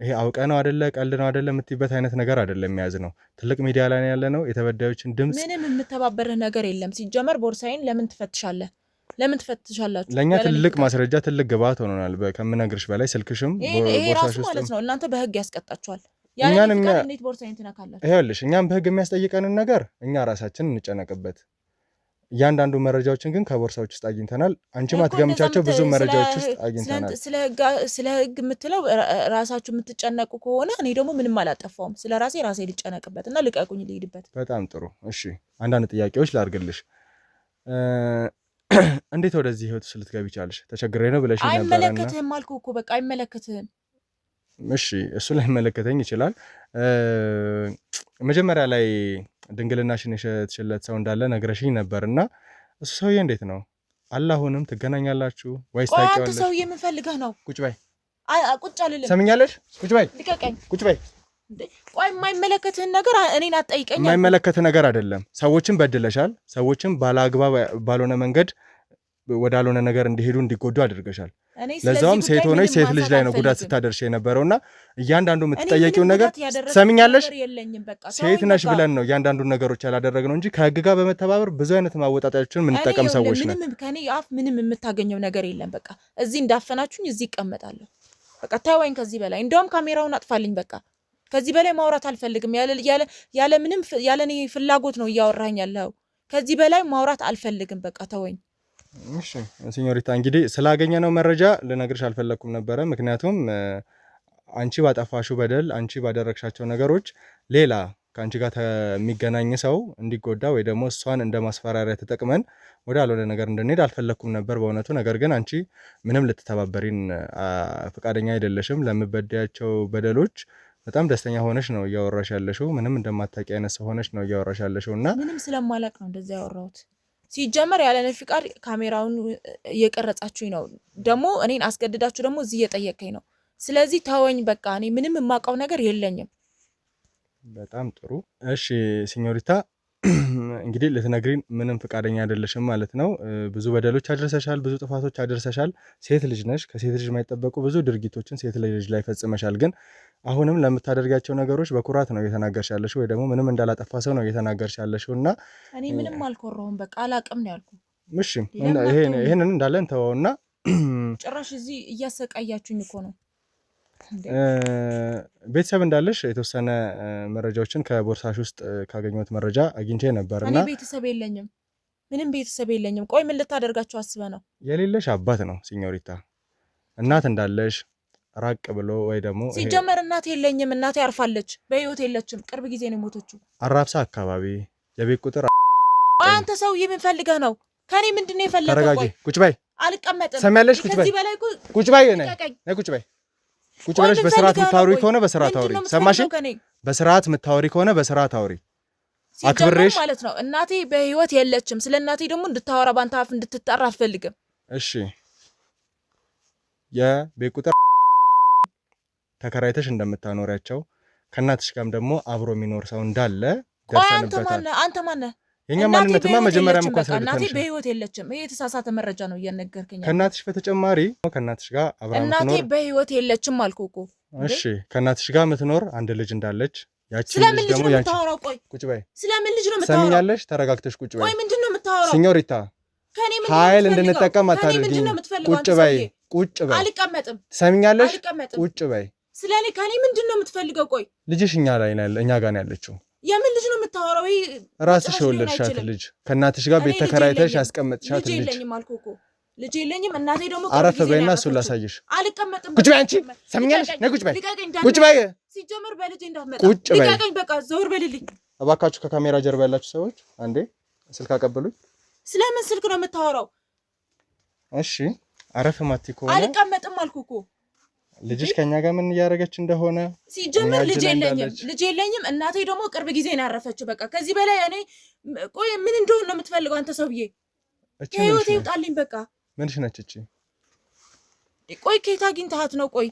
ይሄ አውቀ ነው አይደለ ቀልድ ነው አይደለ የምትይበት አይነት ነገር አይደለም የሚያዝ ነው። ትልቅ ሚዲያ ላይ ያለ ነው። የተበዳዮችን ድምጽ ምንም የምተባበርህ ነገር የለም። ሲጀመር ቦርሳዬን ለምን ትፈትሻለህ? ለምን ትፈትሻላችሁ? ለኛ ትልቅ ማስረጃ ትልቅ ግብአት ሆኖናል። ከምነግርሽ በላይ ስልክሽም ቦርሳሽ ውስጥ ማለት ነው እናንተ በህግ ያስቀጣችኋል። ያንን እንዴት ቦርሳዬን ትነካላችሁ? ይኸውልሽ እኛም በህግ የሚያስጠይቀንን ነገር እኛ ራሳችን እንጨነቅበት። እያንዳንዱ መረጃዎችን ግን ከቦርሳዎች ውስጥ አግኝተናል። አንቺ ማትገምቻቸው ብዙ መረጃዎች ውስጥ አግኝተናል። ስለ ህግ የምትለው ራሳችሁ የምትጨነቁ ከሆነ እኔ ደግሞ ምንም አላጠፋውም። ስለ ራሴ ልጨነቅበት እና ልቀቁኝ ልሄድበት። በጣም ጥሩ እሺ። አንዳንድ ጥያቄዎች ላድርግልሽ። እንዴት ወደዚህ ህይወት ውስጥ ልትገቢ ቻልሽ? ተቸግሬ ነው ብለሽ ነበርና አይመለከትህም አልኩህ እኮ በቃ አይመለከትህም። እሺ እሱ ላይ መለከተኝ ይችላል። መጀመሪያ ላይ ድንግልናሽን የሸጥሽለት ሰው እንዳለ ነግረሽኝ ነበርና እሱ ሰውዬ እንዴት ነው? አላሁንም ትገናኛላችሁ ወይስ ታውቂዋለሽ? አንተ ሰውዬ ምን ፈልገህ ነው? ቁጭ በይ። ቁጭ አልልም። ሰምኛለሽ? ቁጭ በይ። ልቀቀኝ። ቁጭ በይ። ቆይ የማይመለከትህን ነገር እኔን አትጠይቀኝ። የማይመለከት ነገር አይደለም። ሰዎችን በድለሻል። ሰዎችን ባለአግባብ ባልሆነ መንገድ ወዳልሆነ ነገር እንዲሄዱ እንዲጎዱ አድርገሻል። ለዛውም ሴት ሆነሽ ሴት ልጅ ላይ ነው ጉዳት ስታደርሽ የነበረውና እያንዳንዱ የምትጠየቂው ነገር ሰሚኛለሽ ሴት ነሽ ብለን ነው እያንዳንዱ ነገሮች ያላደረግነው እንጂ ከህግ ጋር በመተባበር ብዙ አይነት ማወጣጣዮችን ምን ተጠቀም ሰዎች ነን። ምንም ከኔ አፍ ምንም የምታገኘው ነገር የለም። በቃ እዚህ እንዳፈናችሁኝ እዚህ እቀመጣለሁ። በቃ ታዋኝ ከዚህ በላይ እንደውም ካሜራውን አጥፋልኝ። በቃ ከዚህ በላይ ማውራት አልፈልግም። ያለ ምንም ያለ እኔ ፍላጎት ነው እያወራኝ ያለው። ከዚህ በላይ ማውራት አልፈልግም። በቃ ተወኝ። እሺ ሲኞሪታ እንግዲህ ስላገኘነው መረጃ ልነግርሽ አልፈለኩም ነበረ። ምክንያቱም አንቺ ባጠፋሽው በደል አንቺ ባደረግሻቸው ነገሮች ሌላ ከአንቺ ጋር የሚገናኝ ሰው እንዲጎዳ ወይ ደግሞ እሷን እንደ ማስፈራሪያ ተጠቅመን ወደ አልሆነ ነገር እንድንሄድ አልፈለኩም ነበር በእውነቱ። ነገር ግን አንቺ ምንም ልትተባበሪን ፈቃደኛ አይደለሽም። ለምበዳያቸው በደሎች በጣም ደስተኛ ሆነሽ ነው እያወራሽ ያለሽው። ምንም እንደማታውቂ አይነት ሰው ሆነሽ ነው እያወራሽ ያለሽው እና ምንም ስለማላቅ ነው እንደዛ ያወራሁት። ሲጀመር ያለኔ ፍቃድ ካሜራውን እየቀረጻችሁኝ ነው። ደግሞ እኔን አስገድዳችሁ ደግሞ እዚህ እየጠየቀኝ ነው። ስለዚህ ተወኝ በቃ እኔ ምንም የማውቀው ነገር የለኝም። በጣም ጥሩ እሺ ሲኞሪታ እንግዲህ ልትነግሪን ምንም ፈቃደኛ አይደለሽም ማለት ነው። ብዙ በደሎች አድርሰሻል፣ ብዙ ጥፋቶች አድርሰሻል። ሴት ልጅ ነሽ። ከሴት ልጅ የማይጠበቁ ብዙ ድርጊቶችን ሴት ልጅ ላይ ፈጽመሻል። ግን አሁንም ለምታደርጋቸው ነገሮች በኩራት ነው እየተናገርሽ ያለሽው ወይ ደግሞ ምንም እንዳላጠፋ ሰው ነው እየተናገርሽ ያለሽው እና እኔ ምንም አልኮራሁም። በቃ አላቅም ነው ያልኩ። እሺ ይሄንን እንዳለን ተወውና ጭራሽ እዚህ እያሰቃያችሁኝ እኮ ነው። ቤተሰብ እንዳለሽ የተወሰነ መረጃዎችን ከቦርሳሽ ውስጥ ካገኘሁት መረጃ አግኝቼ ነበርና እኔ ቤተሰብ የለኝም፣ ምንም ቤተሰብ የለኝም። ቆይ ምን ልታደርጋችሁ አስበህ ነው? የሌለሽ አባት ነው ሲኞሪታ። እናት እንዳለሽ ራቅ ብሎ ወይ ደግሞ ሲጀመር እናት የለኝም። እናቴ አርፋለች፣ በህይወት የለችም። ቅርብ ጊዜ ነው የሞተችው። አራብሳ አካባቢ የቤት ቁጥር አንተ ሰውዬ ምን ፈልገህ ነው? ከኔ ምንድነው የፈለገው? ተረጋጊ፣ ቁጭ በይ። አልቀመጥም። ሰሚያለሽ? ቁጭ በይ፣ ቁጭ በይ፣ ነይ ቁጭ በይ። ቁጭ ብለሽ በስርዓት የምታወሪ ከሆነ በስርዓት አውሪ። ሰማሽ? በስርዓት የምታወሪ ከሆነ በስርዓት አውሪ። አክብሬሽ ማለት ነው። እናቴ በህይወት የለችም። ስለ እናቴ ደግሞ እንድታወራ ባንተ አፍ እንድትጠራ አልፈልግም። እሺ የቤት ቁጥር ተከራይተሽ እንደምታኖሪያቸው ከእናትሽ ጋርም ደግሞ አብሮ የሚኖር ሰው እንዳለ ደርሰንበታል። አንተ ማነህ? የኛ ማንነትማ መጀመሪያም እንኳን እናቴ በህይወት የለችም። ይሄ የተሳሳተ መረጃ ነው እየነገርከኝ። ከእናትሽ በተጨማሪ ከእናትሽ ጋር አብራ የምትኖር እናቴ በህይወት የለችም አልኩህ እኮ። እሺ ከእናትሽ ጋር የምትኖር አንድ ልጅ እንዳለች ያቺ ልጅ ደግሞ ያቺ ቁጭ በይ። ስለምን ልጅ ነው የምታወራው? ሰሚኛለሽ? ተረጋግተሽ ቁጭ በይ። ቆይ ምንድነው የምታወራው? ሲኞሪታ ኃይል እንድንጠቀም አታድርጊ። ቁጭ በይ፣ ቁጭ በይ። አልቀመጥም። ሰሚኛለሽ? ቁጭ በይ። ስለኔ ከኔ ምንድነው የምትፈልገው? ቆይ ልጅሽ እኛ ላይ ነው፣ እኛ ጋር ነው ያለችው። የምን ልጅ ነው የምታወራው? ራስሽ የወለድሻት ልጅ ከእናትሽ ጋር ቤት ተከራይተሽ ያስቀመጥሻት ልጅ። ልጅ የለኝም አልኩህ እኮ ልጅ የለኝም። እናቴ ደግሞ አረፍ በይና እሱን ላሳይሽ። አልቀመጥም። ቁጭ በይ አንቺ። ሰሚኛለሽ? ነይ ቁጭ በይ፣ ቁጭ በይ። ሲጀመር በልጄ እንዳትመጣ ቁጭ በይ። ልቀቀኝ፣ በቃ ዘውር በልልኝ እባካችሁ። ከካሜራ ጀርባ ያላችሁ ሰዎች አንዴ ስልክ አቀብሉኝ። ስለምን ስልክ ነው የምታወራው? እሺ አረፍ ማቲ ከሆነ አልቀመጥም አልኩህ እኮ። ልጅሽ ከኛ ጋር ምን እያደረገች እንደሆነ ሲጀመር ልጅ የለኝም። እናቴ ደግሞ ቅርብ ጊዜ ነው ያረፈችው። በቃ ከዚህ በላይ እኔ ቆይ ምን እንደሆነ ነው የምትፈልገው አንተ ሰውዬ? ከህይወቴ ይውጣልኝ በቃ። ምንሽ ነች እቺ? ቆይ ከየት አግኝተሃት ነው? ቆይ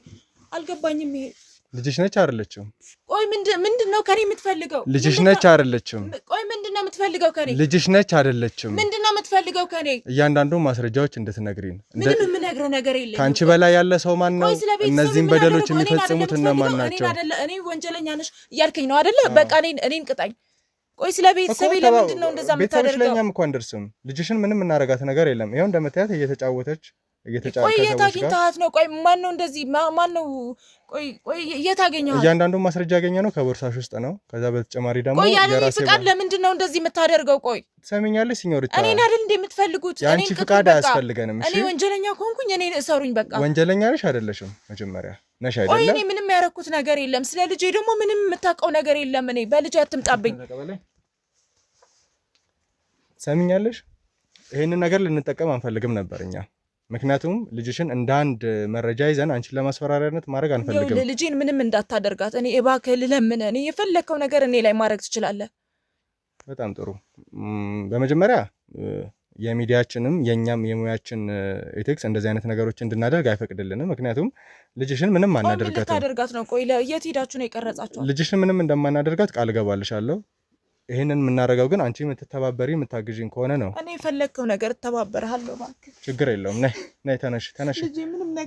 አልገባኝም። ይሄ ልጅሽ ነች አይደለችም? ቆይ ምንድነው ከኔ የምትፈልገው? ልጅሽ ነች አይደለችም? ቆይ ምንድነው የምትፈልገው ከኔ? ልጅሽ ነች አይደለችም? ምንድነው የምትፈልገው ከኔ? እያንዳንዱ ማስረጃዎች እንድትነግሪን። ምንም የምነግርህ ነገር የለም። ከአንቺ በላይ ያለ ሰው ማን ነው? እነዚህን በደሎች የሚፈጽሙት እነማን ናቸው? እኔ ወንጀለኛ ነሽ እያልከኝ ነው አይደለ? በቃ እኔን ቅጣኝ። ቆይ ስለ ቤተሰቤ ለምንድን ነው እንደዛ የምታደርገው? ቤተሰብሽ ለእኛም እኮ አንደርስም። ልጅሽን ምንም እናረጋት ነገር የለም። ይኸው እንደምታያት እየተጫወተች ቆይ የት አግኝተሃት ነው? ቆይ ማን ነው እንደዚህ? ማን ነው? ቆይ የት አገኘሃት? እያንዳንዱ ማስረጃ ያገኘ ነው ከቦርሳሽ ውስጥ ነው። ከዛ በተጨማሪ ደግሞ ቆይ ያለኔ ፍቃድ ለምንድን ነው እንደዚህ የምታደርገው? ቆይ ትሰሚኛለሽ ሲኞሪታ? እኔን አይደል እንደ የምትፈልጉት? ያንቺ ፍቃድ አያስፈልገንም። እሺ እኔ ወንጀለኛ ከሆንኩኝ እኔን እሰሩኝ በቃ። ወንጀለኛ ነሽ አይደለሽም? መጀመሪያ ነሽ አይደለ? ቆይ እኔ ምንም ያረኩት ነገር የለም። ስለ ልጄ ደግሞ ምንም የምታውቀው ነገር የለም። እኔ በልጄ አትምጣብኝ። ትሰሚኛለሽ? ይሄንን ነገር ልንጠቀም አንፈልግም ነበር እኛ። ምክንያቱም ልጅሽን እንደ አንድ መረጃ ይዘን አንቺን ለማስፈራሪያነት ማድረግ አንፈልግም። ልጄን ምንም እንዳታደርጋት እኔ እባክህ ልለምንህ። እኔ የፈለከው ነገር እኔ ላይ ማድረግ ትችላለህ። በጣም ጥሩ። በመጀመሪያ የሚዲያችንም የኛም የሙያችን ኤቲክስ እንደዚህ አይነት ነገሮች እንድናደርግ አይፈቅድልንም። ምክንያቱም ልጅሽን ምንም አናደርጋት ነው። ቆይ የት ሄዳችሁ ነው የቀረጻችኋት? ልጅሽን ምንም እንደማናደርጋት ቃል እገባልሻለሁ። ይሄንን የምናደርገው ግን አንቺ የምትተባበሪ የምታግዢኝ ከሆነ ነው። እኔ የፈለግከው ነገር እተባበርሃለሁ እባክህ። ችግር የለውም። ነይ ተነሺ።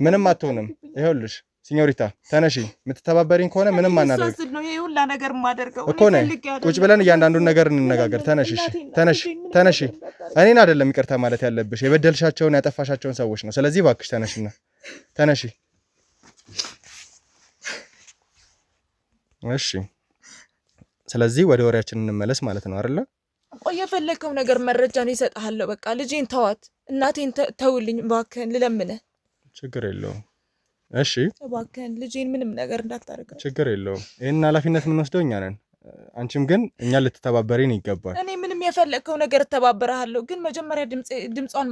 ምንም አትሆንም። ይኸውልሽ ሲኞሪታ ተነሺ። የምትተባበሪኝ ከሆነ ምንም አናደርግ ነው ይሄ ሁላ ነገር የማደርገው እኮ ነይ። ቁጭ ብለን እያንዳንዱን ነገር እንነጋገር። ተነሺ። እኔን አይደለም ይቅርታ ማለት ያለብሽ የበደልሻቸውን ያጠፋሻቸውን ሰዎች ነው። ስለዚህ እባክሽ ተነሺ። እሺ ስለዚህ ወደ ወሬያችን እንመለስ ማለት ነው አይደለ? ቆይ የፈለከው ነገር መረጃን ይሰጣለሁ። በቃ ልጄን ተዋት፣ እናቴን ተውልኝ እባክህን፣ ልለምንህ። ችግር የለውም። እሺ እባክህን ልጄን ምንም ነገር እንዳታደርገው። ችግር የለውም። ይሄን ኃላፊነት የምንወስደው እኛ ነን። አንቺም ግን እኛ ልትተባበሪን ይገባል። እኔ ምንም የፈለከው ነገር እተባበርሃለሁ፣ ግን መጀመሪያ ድምጿን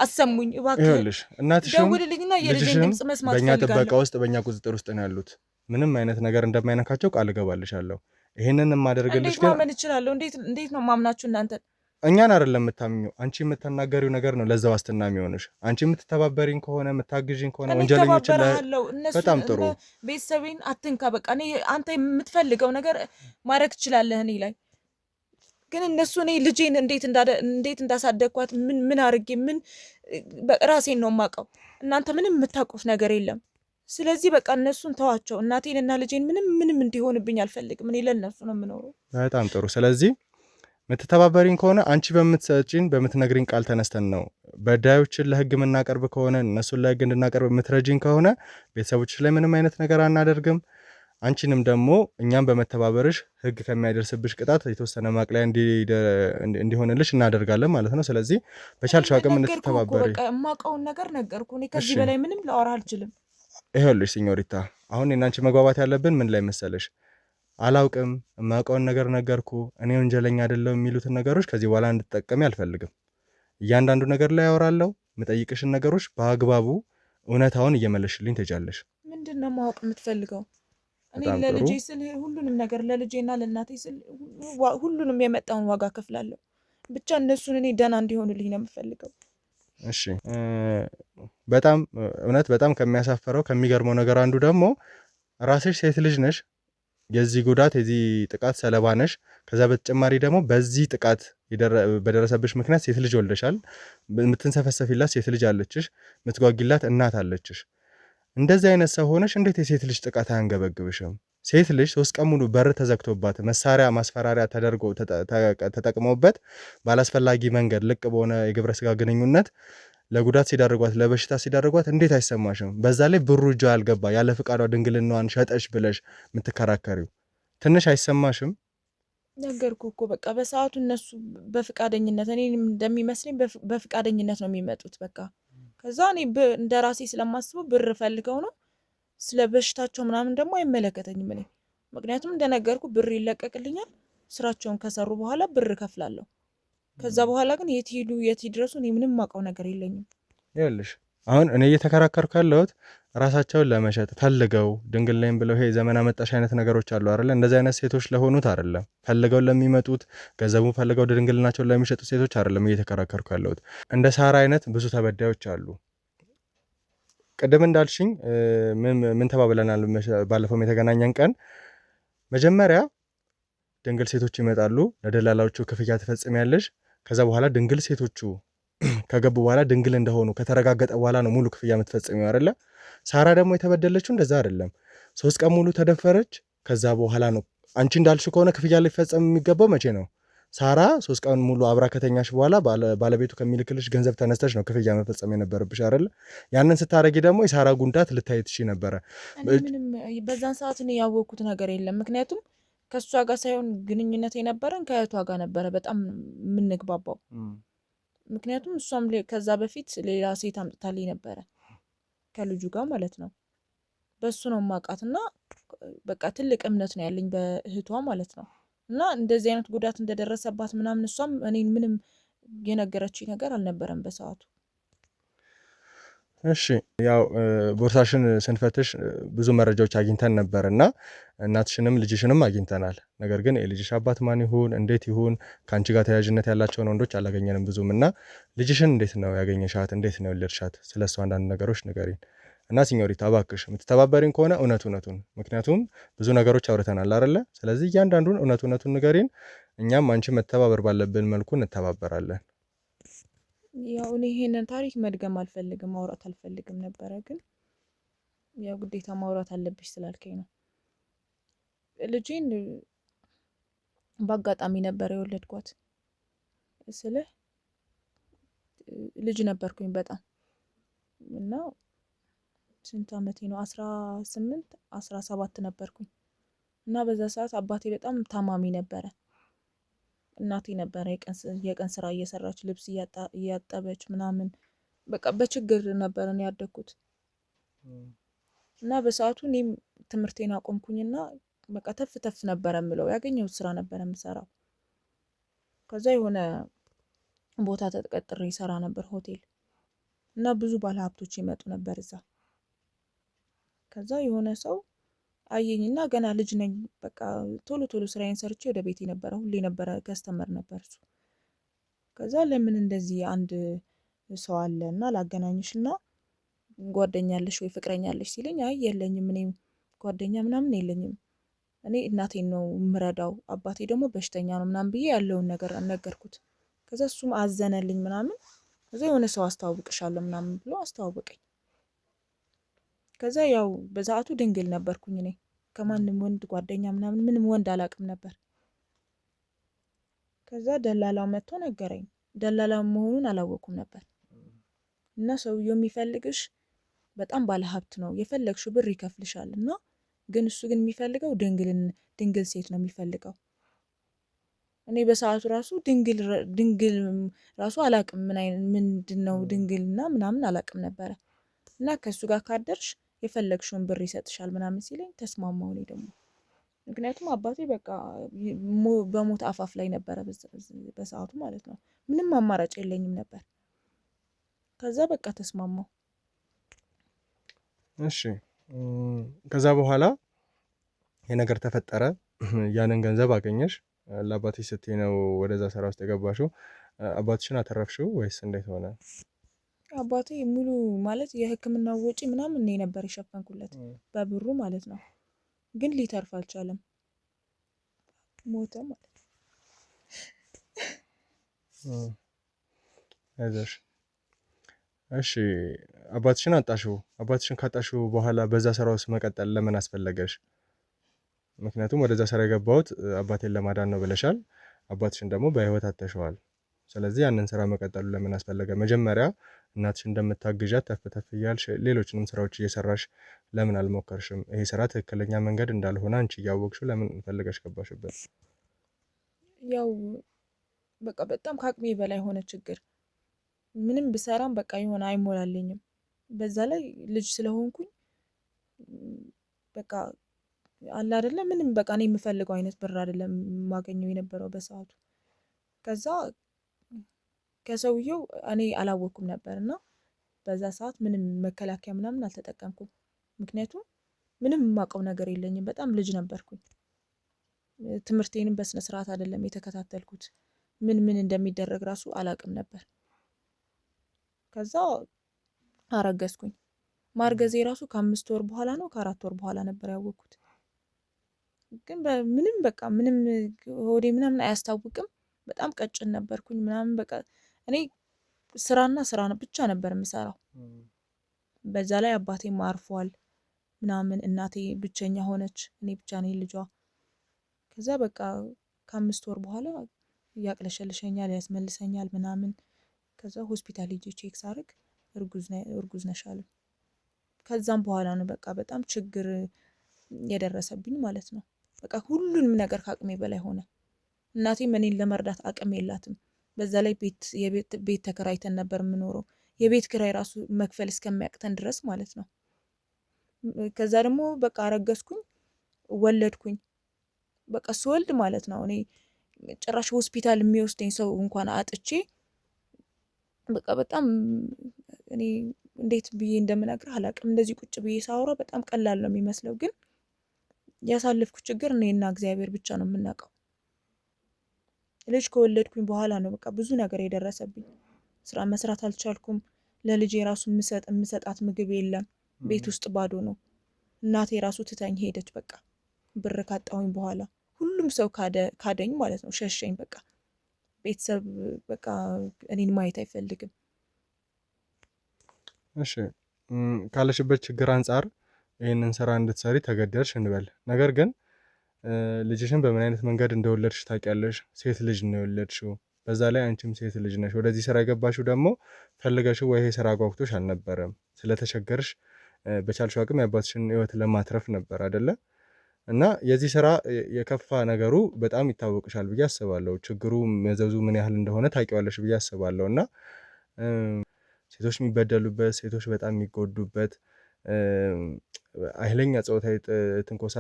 አሰሙኝ እባክህን። ይኸውልሽ እናትሽም ደውልልኝና የልጄን ድምጽ መስማት በእኛ ጥበቃ ውስጥ በእኛ ቁጥጥር ውስጥ ነው ያሉት። ምንም አይነት ነገር እንደማይነካቸው ቃል እገባልሻለሁ። ይሄንን ማደርግልሽ ግን ማመን እችላለሁ። እንዴት ነው ማምናችሁ እናንተ? እኛን አይደለም የምታምኙ፣ አንቺ የምትናገሪው ነገር ነው ለዛ ዋስትና የሚሆንሽ። አንቺ የምትተባበሪኝ ከሆነ የምታግዢኝ ከሆነ ወንጀለኞችን በጣም ጥሩ። ቤተሰቤን አትንካ። በቃ አንተ የምትፈልገው ነገር ማድረግ ትችላለህ እኔ ላይ። ግን እነሱ እኔ ልጄን እንዴት እንዳሳደግኳት ምን አድርጌ ራሴን ነው የማውቀው። እናንተ ምንም የምታውቁት ነገር የለም። ስለዚህ በቃ እነሱን ተዋቸው። እናቴንና ልጄን ምንም እንዲሆንብኝ አልፈልግም። እኔ ለእነሱ ነው የምኖረው። በጣም ጥሩ። ስለዚህ የምትተባበሪኝ ከሆነ አንቺ በምትነግሪኝ ቃል ተነስተን ነው በዳዮችን ለህግ የምናቀርብ ከሆነ እነሱን ለህግ እንድናቀርብ የምትረጂኝ ከሆነ ቤተሰቦችሽ ላይ ምንም አይነት ነገር አናደርግም። አንቺንም ደግሞ እኛም በመተባበርሽ ህግ ከሚያደርስብሽ ቅጣት የተወሰነ ማቅለያ እንዲሆንልሽ እናደርጋለን ማለት ነው። ስለዚህ በቻልሽው አቅም እንድትተባበሪ። የማውቀውን ነገር ነገርኩ። እኔ ከዚህ በላይ ምንም ላወራ አልችልም። ይኸውልሽ ሲኞሪታ አሁን እናንቺ መግባባት ያለብን ምን ላይ መሰለሽ? አላውቅም፣ የማውቀውን ነገር ነገርኩ፣ እኔ ወንጀለኛ አይደለሁም የሚሉትን ነገሮች ከዚህ በኋላ እንድትጠቀሚ አልፈልግም። እያንዳንዱ ነገር ላይ ያወራለሁ። የምጠይቅሽን ነገሮች በአግባቡ እውነታውን እየመለሽልኝ ትሄጃለሽ። ምንድን ነው ማወቅ የምትፈልገው? እኔ ለልጄ ስል ሁሉንም ነገር ለልጄና ለእናቴ ስል ሁሉንም የመጣውን ዋጋ ከፍላለሁ። ብቻ እነሱን እኔ ደህና እንዲሆኑልኝ ነው የምፈልገው። እሺ በጣም እውነት በጣም ከሚያሳፈረው ከሚገርመው ነገር አንዱ ደግሞ ራስሽ ሴት ልጅ ነሽ፣ የዚህ ጉዳት የዚህ ጥቃት ሰለባ ነሽ። ከዛ በተጨማሪ ደግሞ በዚህ ጥቃት በደረሰብሽ ምክንያት ሴት ልጅ ወልደሻል። የምትንሰፈሰፊላት ሴት ልጅ አለችሽ፣ የምትጓጊላት እናት አለችሽ። እንደዚህ አይነት ሰው ሆነሽ እንዴት የሴት ልጅ ጥቃት አያንገበግብሽም? ሴት ልጅ 3 ቀን ሙሉ በር ተዘግቶባት መሳሪያ ማስፈራሪያ ተደርጎ ተጠቅመውበት ባላስፈላጊ መንገድ ልቅ በሆነ የግብረ ስጋ ግንኙነት ለጉዳት ሲዳርጓት ለበሽታ ሲዳርጓት እንዴት አይሰማሽም? በዛ ላይ ብሩ እጇ ያልገባ ያለ ፍቃዷ ድንግልናዋን ሸጠሽ ብለሽ የምትከራከሪው ትንሽ አይሰማሽም? ነገርኩ እኮ በቃ በሰዓቱ እነሱ በፍቃደኝነት እኔ እንደሚመስለኝ በፍቃደኝነት ነው የሚመጡት። በቃ ከዛ እኔ እንደ ራሴ ስለማስበው ብር ፈልገው ነው። ስለ በሽታቸው ምናምን ደግሞ አይመለከተኝም እኔ። ምክንያቱም እንደነገርኩ ብር ይለቀቅልኛል። ስራቸውን ከሰሩ በኋላ ብር ከፍላለሁ። ከዛ በኋላ ግን የት ሄዱ የት ይድረሱ እኔ ምንም ማውቀው ነገር የለኝም። ይኸውልሽ አሁን እኔ እየተከራከርኩ ያለሁት ራሳቸውን ለመሸጥ ፈልገው ድንግል ነኝ ብለው ይሄ ዘመን አመጣሽ አይነት ነገሮች አሉ አይደለ? እንደዚህ አይነት ሴቶች ለሆኑት አይደለም፣ ፈልገው ለሚመጡት ገንዘቡ ፈልገው ድንግልናቸውን ለሚሸጡት ሴቶች አይደለም እየተከራከርኩ ያለሁት። እንደ ሳራ አይነት ብዙ ተበዳዮች አሉ። ቅድም እንዳልሽኝ ምን ተባብለናል? ባለፈው የተገናኘን ቀን መጀመሪያ ድንግል ሴቶች ይመጣሉ፣ ለደላላዎቹ ክፍያ ትፈጽሚያለሽ። ከዛ በኋላ ድንግል ሴቶቹ ከገቡ በኋላ ድንግል እንደሆኑ ከተረጋገጠ በኋላ ነው ሙሉ ክፍያ የምትፈጽሚው አይደለ? ሳራ ደግሞ የተበደለችው እንደዛ አይደለም። 3 ቀን ሙሉ ተደፈረች። ከዛ በኋላ ነው አንቺ እንዳልሽ ከሆነ ክፍያ ሊፈጸም የሚገባው መቼ ነው? ሳራ 3 ቀን ሙሉ አብራ ከተኛሽ በኋላ ባለቤቱ ከሚልክልሽ ገንዘብ ተነስተሽ ነው ክፍያ መፈጸም የነበረብሽ አይደለ? ያንን ስታረጊ ደግሞ የሳራ ጉንዳት ልታይ ትችይ ነበረ። ምንም በዛን ሰዓት ነው ያወቅኩት ነገር የለም። ምክንያቱም ከሷ ጋር ሳይሆን ግንኙነት የነበረን ከእህቷ ጋር ነበረ በጣም የምንግባባው። ምክንያቱም እሷም ከዛ በፊት ሌላ ሴት አምጥታልኝ ነበረ ከልጁ ጋር ማለት ነው። በሱ ነው ማውቃትና በቃ ትልቅ እምነት ነው ያለኝ በእህቷ ማለት ነው። እና እንደዚህ አይነት ጉዳት እንደደረሰባት ምናምን እሷም እኔን ምንም የነገረችኝ ነገር አልነበረም በሰዓቱ። እሺ ያው ቦርሳሽን ስንፈትሽ ብዙ መረጃዎች አግኝተን ነበር እና እናትሽንም ልጅሽንም አግኝተናል። ነገር ግን የልጅሽ አባት ማን ይሁን እንዴት ይሁን ከአንቺ ጋር ተያያዥነት ያላቸውን ወንዶች አላገኘንም ብዙም። እና ልጅሽን እንዴት ነው ያገኘሻት? እንዴት ነው የወለድሻት? ስለሱ አንዳንድ ነገሮች ንገሪን። እና ሲኞሪታ እባክሽ የምትተባበሪን ከሆነ እውነቱን ምክንያቱም ብዙ ነገሮች አውርተናል አይደለ? ስለዚህ እያንዳንዱን እውነቱን ንገሪን። እኛም አንቺ መተባበር ባለብን መልኩ እንተባበራለን። ያው እኔ ይሄንን ታሪክ መድገም አልፈልግም፣ ማውራት አልፈልግም ነበረ፣ ግን ያው ግዴታ ማውራት አለብሽ ስላልከኝ ነው። ልጄን በአጋጣሚ ነበር የወለድኳት። ስልህ ልጅ ነበርኩኝ በጣም እና ስንት አመቴ ነው 18 17 ነበርኩኝ እና በዛ ሰዓት አባቴ በጣም ታማሚ ነበረ። እናቴ ነበረ የቀን ስራ እየሰራች ልብስ እያጠበች ምናምን በቃ በችግር ነበር እኔ ያደግኩት። እና በሰዓቱ እኔም ትምህርቴን አቆምኩኝና በቃ ተፍ ነበር የምለው፣ ያገኘሁት ስራ ነበር የምሰራው። ከዛ የሆነ ቦታ ተቀጥሬ ይሰራ ነበር ሆቴል እና ብዙ ባለሀብቶች ይመጡ ነበር እዛ። ከዛ የሆነ ሰው አየኝና ገና ልጅ ነኝ በቃ ቶሎ ስራዬን ሰርቼ ወደ ቤቴ ነበረ፣ ሁሌ ነበረ ከስተመር ነበር እሱ። ከዛ ለምን እንደዚህ አንድ ሰው አለ እና ላገናኝሽና ጓደኛለሽ ወይ ፍቅረኛለሽ ሲለኝ፣ አይ የለኝም፣ እኔም ጓደኛ ምናምን የለኝም፣ እኔ እናቴን ነው የምረዳው፣ አባቴ ደግሞ በሽተኛ ነው ምናምን ብዬ ያለውን ነገር ነገርኩት። ከዛ እሱም አዘነልኝ ምናምን። ከዛ የሆነ ሰው አስተዋውቅሻለሁ ምናምን ብሎ አስተዋወቀኝ። ከዛ ያው በሰዓቱ ድንግል ነበርኩኝ እኔ፣ ከማንም ወንድ ጓደኛ ምናምን ምንም ወንድ አላውቅም ነበር። ከዛ ደላላው መጥቶ ነገረኝ። ደላላው መሆኑን አላወኩም ነበር። እና ሰውየው የሚፈልግሽ በጣም ባለሀብት ነው፣ የፈለግሽው ብር ይከፍልሻል እና ግን እሱ ግን የሚፈልገው ድንግል ሴት ነው የሚፈልገው። እኔ በሰዓቱ ራሱ ድንግል ራሱ አላቅም፣ ምንድነው ድንግልና ምናምን አላቅም ነበረ። እና ከሱ ጋር ካደርሽ የፈለግሽውን ብር ይሰጥሻል ምናምን ሲለኝ ተስማማሁ እኔ ደግሞ። ምክንያቱም አባቴ በቃ በሞት አፋፍ ላይ ነበረ በሰዓቱ ማለት ነው። ምንም አማራጭ የለኝም ነበር። ከዛ በቃ ተስማማሁ። እሺ ከዛ በኋላ የነገር ተፈጠረ። ያንን ገንዘብ አገኘሽ፣ ለአባትሽ ስትይ ነው ወደዛ ስራ ውስጥ የገባሽው። አባትሽን አተረፍሽው ወይስ እንዴት ሆነ? አባቴ ሙሉ ማለት የሕክምና ወጪ ምናምን እኔ ነበር የሸፈንኩለት በብሩ ማለት ነው። ግን ሊተርፍ አልቻለም፣ ሞተ ማለት ነው። አይዞሽ። እሺ አባትሽን አጣሽው። አባትሽን ካጣሽው በኋላ በዛ ስራ ውስጥ መቀጠል ለምን አስፈለገሽ? ምክንያቱም ወደዛ ስራ የገባሁት አባቴን ለማዳን ነው ብለሻል። አባትሽን ደግሞ በህይወት አጥተሽዋል። ስለዚህ ያንን ስራ መቀጠሉ ለምን አስፈለገ? መጀመሪያ እናትሽ እንደምታግዣት ተፍ እያልሽ ሌሎችንም ስራዎች እየሰራሽ ለምን አልሞከርሽም? ይሄ ስራ ትክክለኛ መንገድ እንዳልሆነ አንቺ እያወቅሽው ለምን ፈልገሽ ገባሽበት? ያው በቃ በጣም ከአቅሜ በላይ ሆነ ችግር። ምንም ብሰራም በቃ የሆነ አይሞላልኝም። በዛ ላይ ልጅ ስለሆንኩኝ በቃ አለ አይደለ፣ ምንም በቃ እኔ የምፈልገው አይነት ብር አይደለም የማገኘው የነበረው በሰዓቱ። ከዛ ከሰውየው እኔ አላወኩም ነበር እና በዛ ሰዓት ምንም መከላከያ ምናምን አልተጠቀምኩም። ምክንያቱም ምንም የማውቀው ነገር የለኝም፣ በጣም ልጅ ነበርኩኝ። ትምህርቴንም በስነ ስርዓት አይደለም የተከታተልኩት፣ ምን እንደሚደረግ ራሱ አላውቅም ነበር። ከዛ አረገዝኩኝ። ማርገዜ ራሱ ከ5 ወር በኋላ ነው ከ4 ወር በኋላ ነበር ያወቅኩት። ግን ምንም በቃ ምንም ሆዴ ምናምን አያስታውቅም። በጣም ቀጭን ነበርኩኝ ምናምን በቃ እኔ ስራና ስራ ብቻ ነበር የምሰራው። በዛ ላይ አባቴም አርፏል ምናምን፣ እናቴ ብቸኛ ሆነች፣ እኔ ብቻ ነኝ ልጇ። ከዛ በቃ ከ5 ወር በኋላ ያቅለሸልሸኛል፣ ያስመልሰኛል ምናምን። ከዛ ሆስፒታል ሄጄ ቼክ ሳርግ እርጉዝ ነሽ አሉ። ከዛም በኋላ ነው በቃ በጣም ችግር የደረሰብኝ ማለት ነው። በቃ ሁሉንም ነገር ከአቅሜ በላይ ሆነ። እናቴም እኔን ለመርዳት አቅም የላትም። በዛ ላይ ቤት ተከራይተን ነበር የምኖረው። የቤት ኪራይ ራሱ መክፈል እስከሚያቅተን ድረስ ማለት ነው። ከዛ ደግሞ በቃ አረገዝኩኝ፣ ወለድኩኝ። በቃ ስወልድ ማለት ነው እኔ ጭራሽ ሆስፒታል የሚወስደኝ ሰው እንኳን አጥቼ በቃ በጣም እኔ እንዴት ብዬ እንደምነግርህ አላውቅም። እንደዚህ ቁጭ ብዬ ሳወራ በጣም ቀላል ነው የሚመስለው፣ ግን ያሳለፍኩ ችግር እኔና እግዚአብሔር ብቻ ነው የምናውቀው። ልጅ ከወለድኩኝ በኋላ ነው በቃ ብዙ ነገር የደረሰብኝ። ስራ መስራት አልቻልኩም። ለልጄ ራሱ የምሰጣት ምግብ የለም። ቤት ውስጥ ባዶ ነው። እናቴ ራሱ ትታኝ ሄደች። በቃ ብር ካጣሁኝ በኋላ ሁሉም ሰው ካደኝ ማለት ነው። ሸሸኝ በቃ ቤተሰብ በቃ እኔን ማየት አይፈልግም። እሺ ካለሽበት ችግር አንጻር ይህንን ስራ እንድትሰሪ ተገደድሽ እንበል። ነገር ግን ልጅሽን በምን አይነት መንገድ እንደወለድሽ ታውቂያለሽ። ሴት ልጅ ነው የወለድሽው። በዛ ላይ አንቺም ሴት ልጅ ነሽ። ወደዚህ ስራ የገባሽው ደግሞ ፈልገሽው ወይ ይሄ ስራ ጓጉቶሽ አልነበረም። ስለተቸገርሽ በቻልሽው አቅም የአባትሽን ህይወት ለማትረፍ ነበር አይደለ? እና የዚህ ስራ የከፋ ነገሩ በጣም ይታወቅሻል ብዬ አስባለሁ። ችግሩ መዘዙ ምን ያህል እንደሆነ ታውቂዋለሽ ብዬ አስባለሁ። እና ሴቶች የሚበደሉበት፣ ሴቶች በጣም የሚጎዱበት፣ ኃይለኛ ጾታዊ ትንኮሳ፣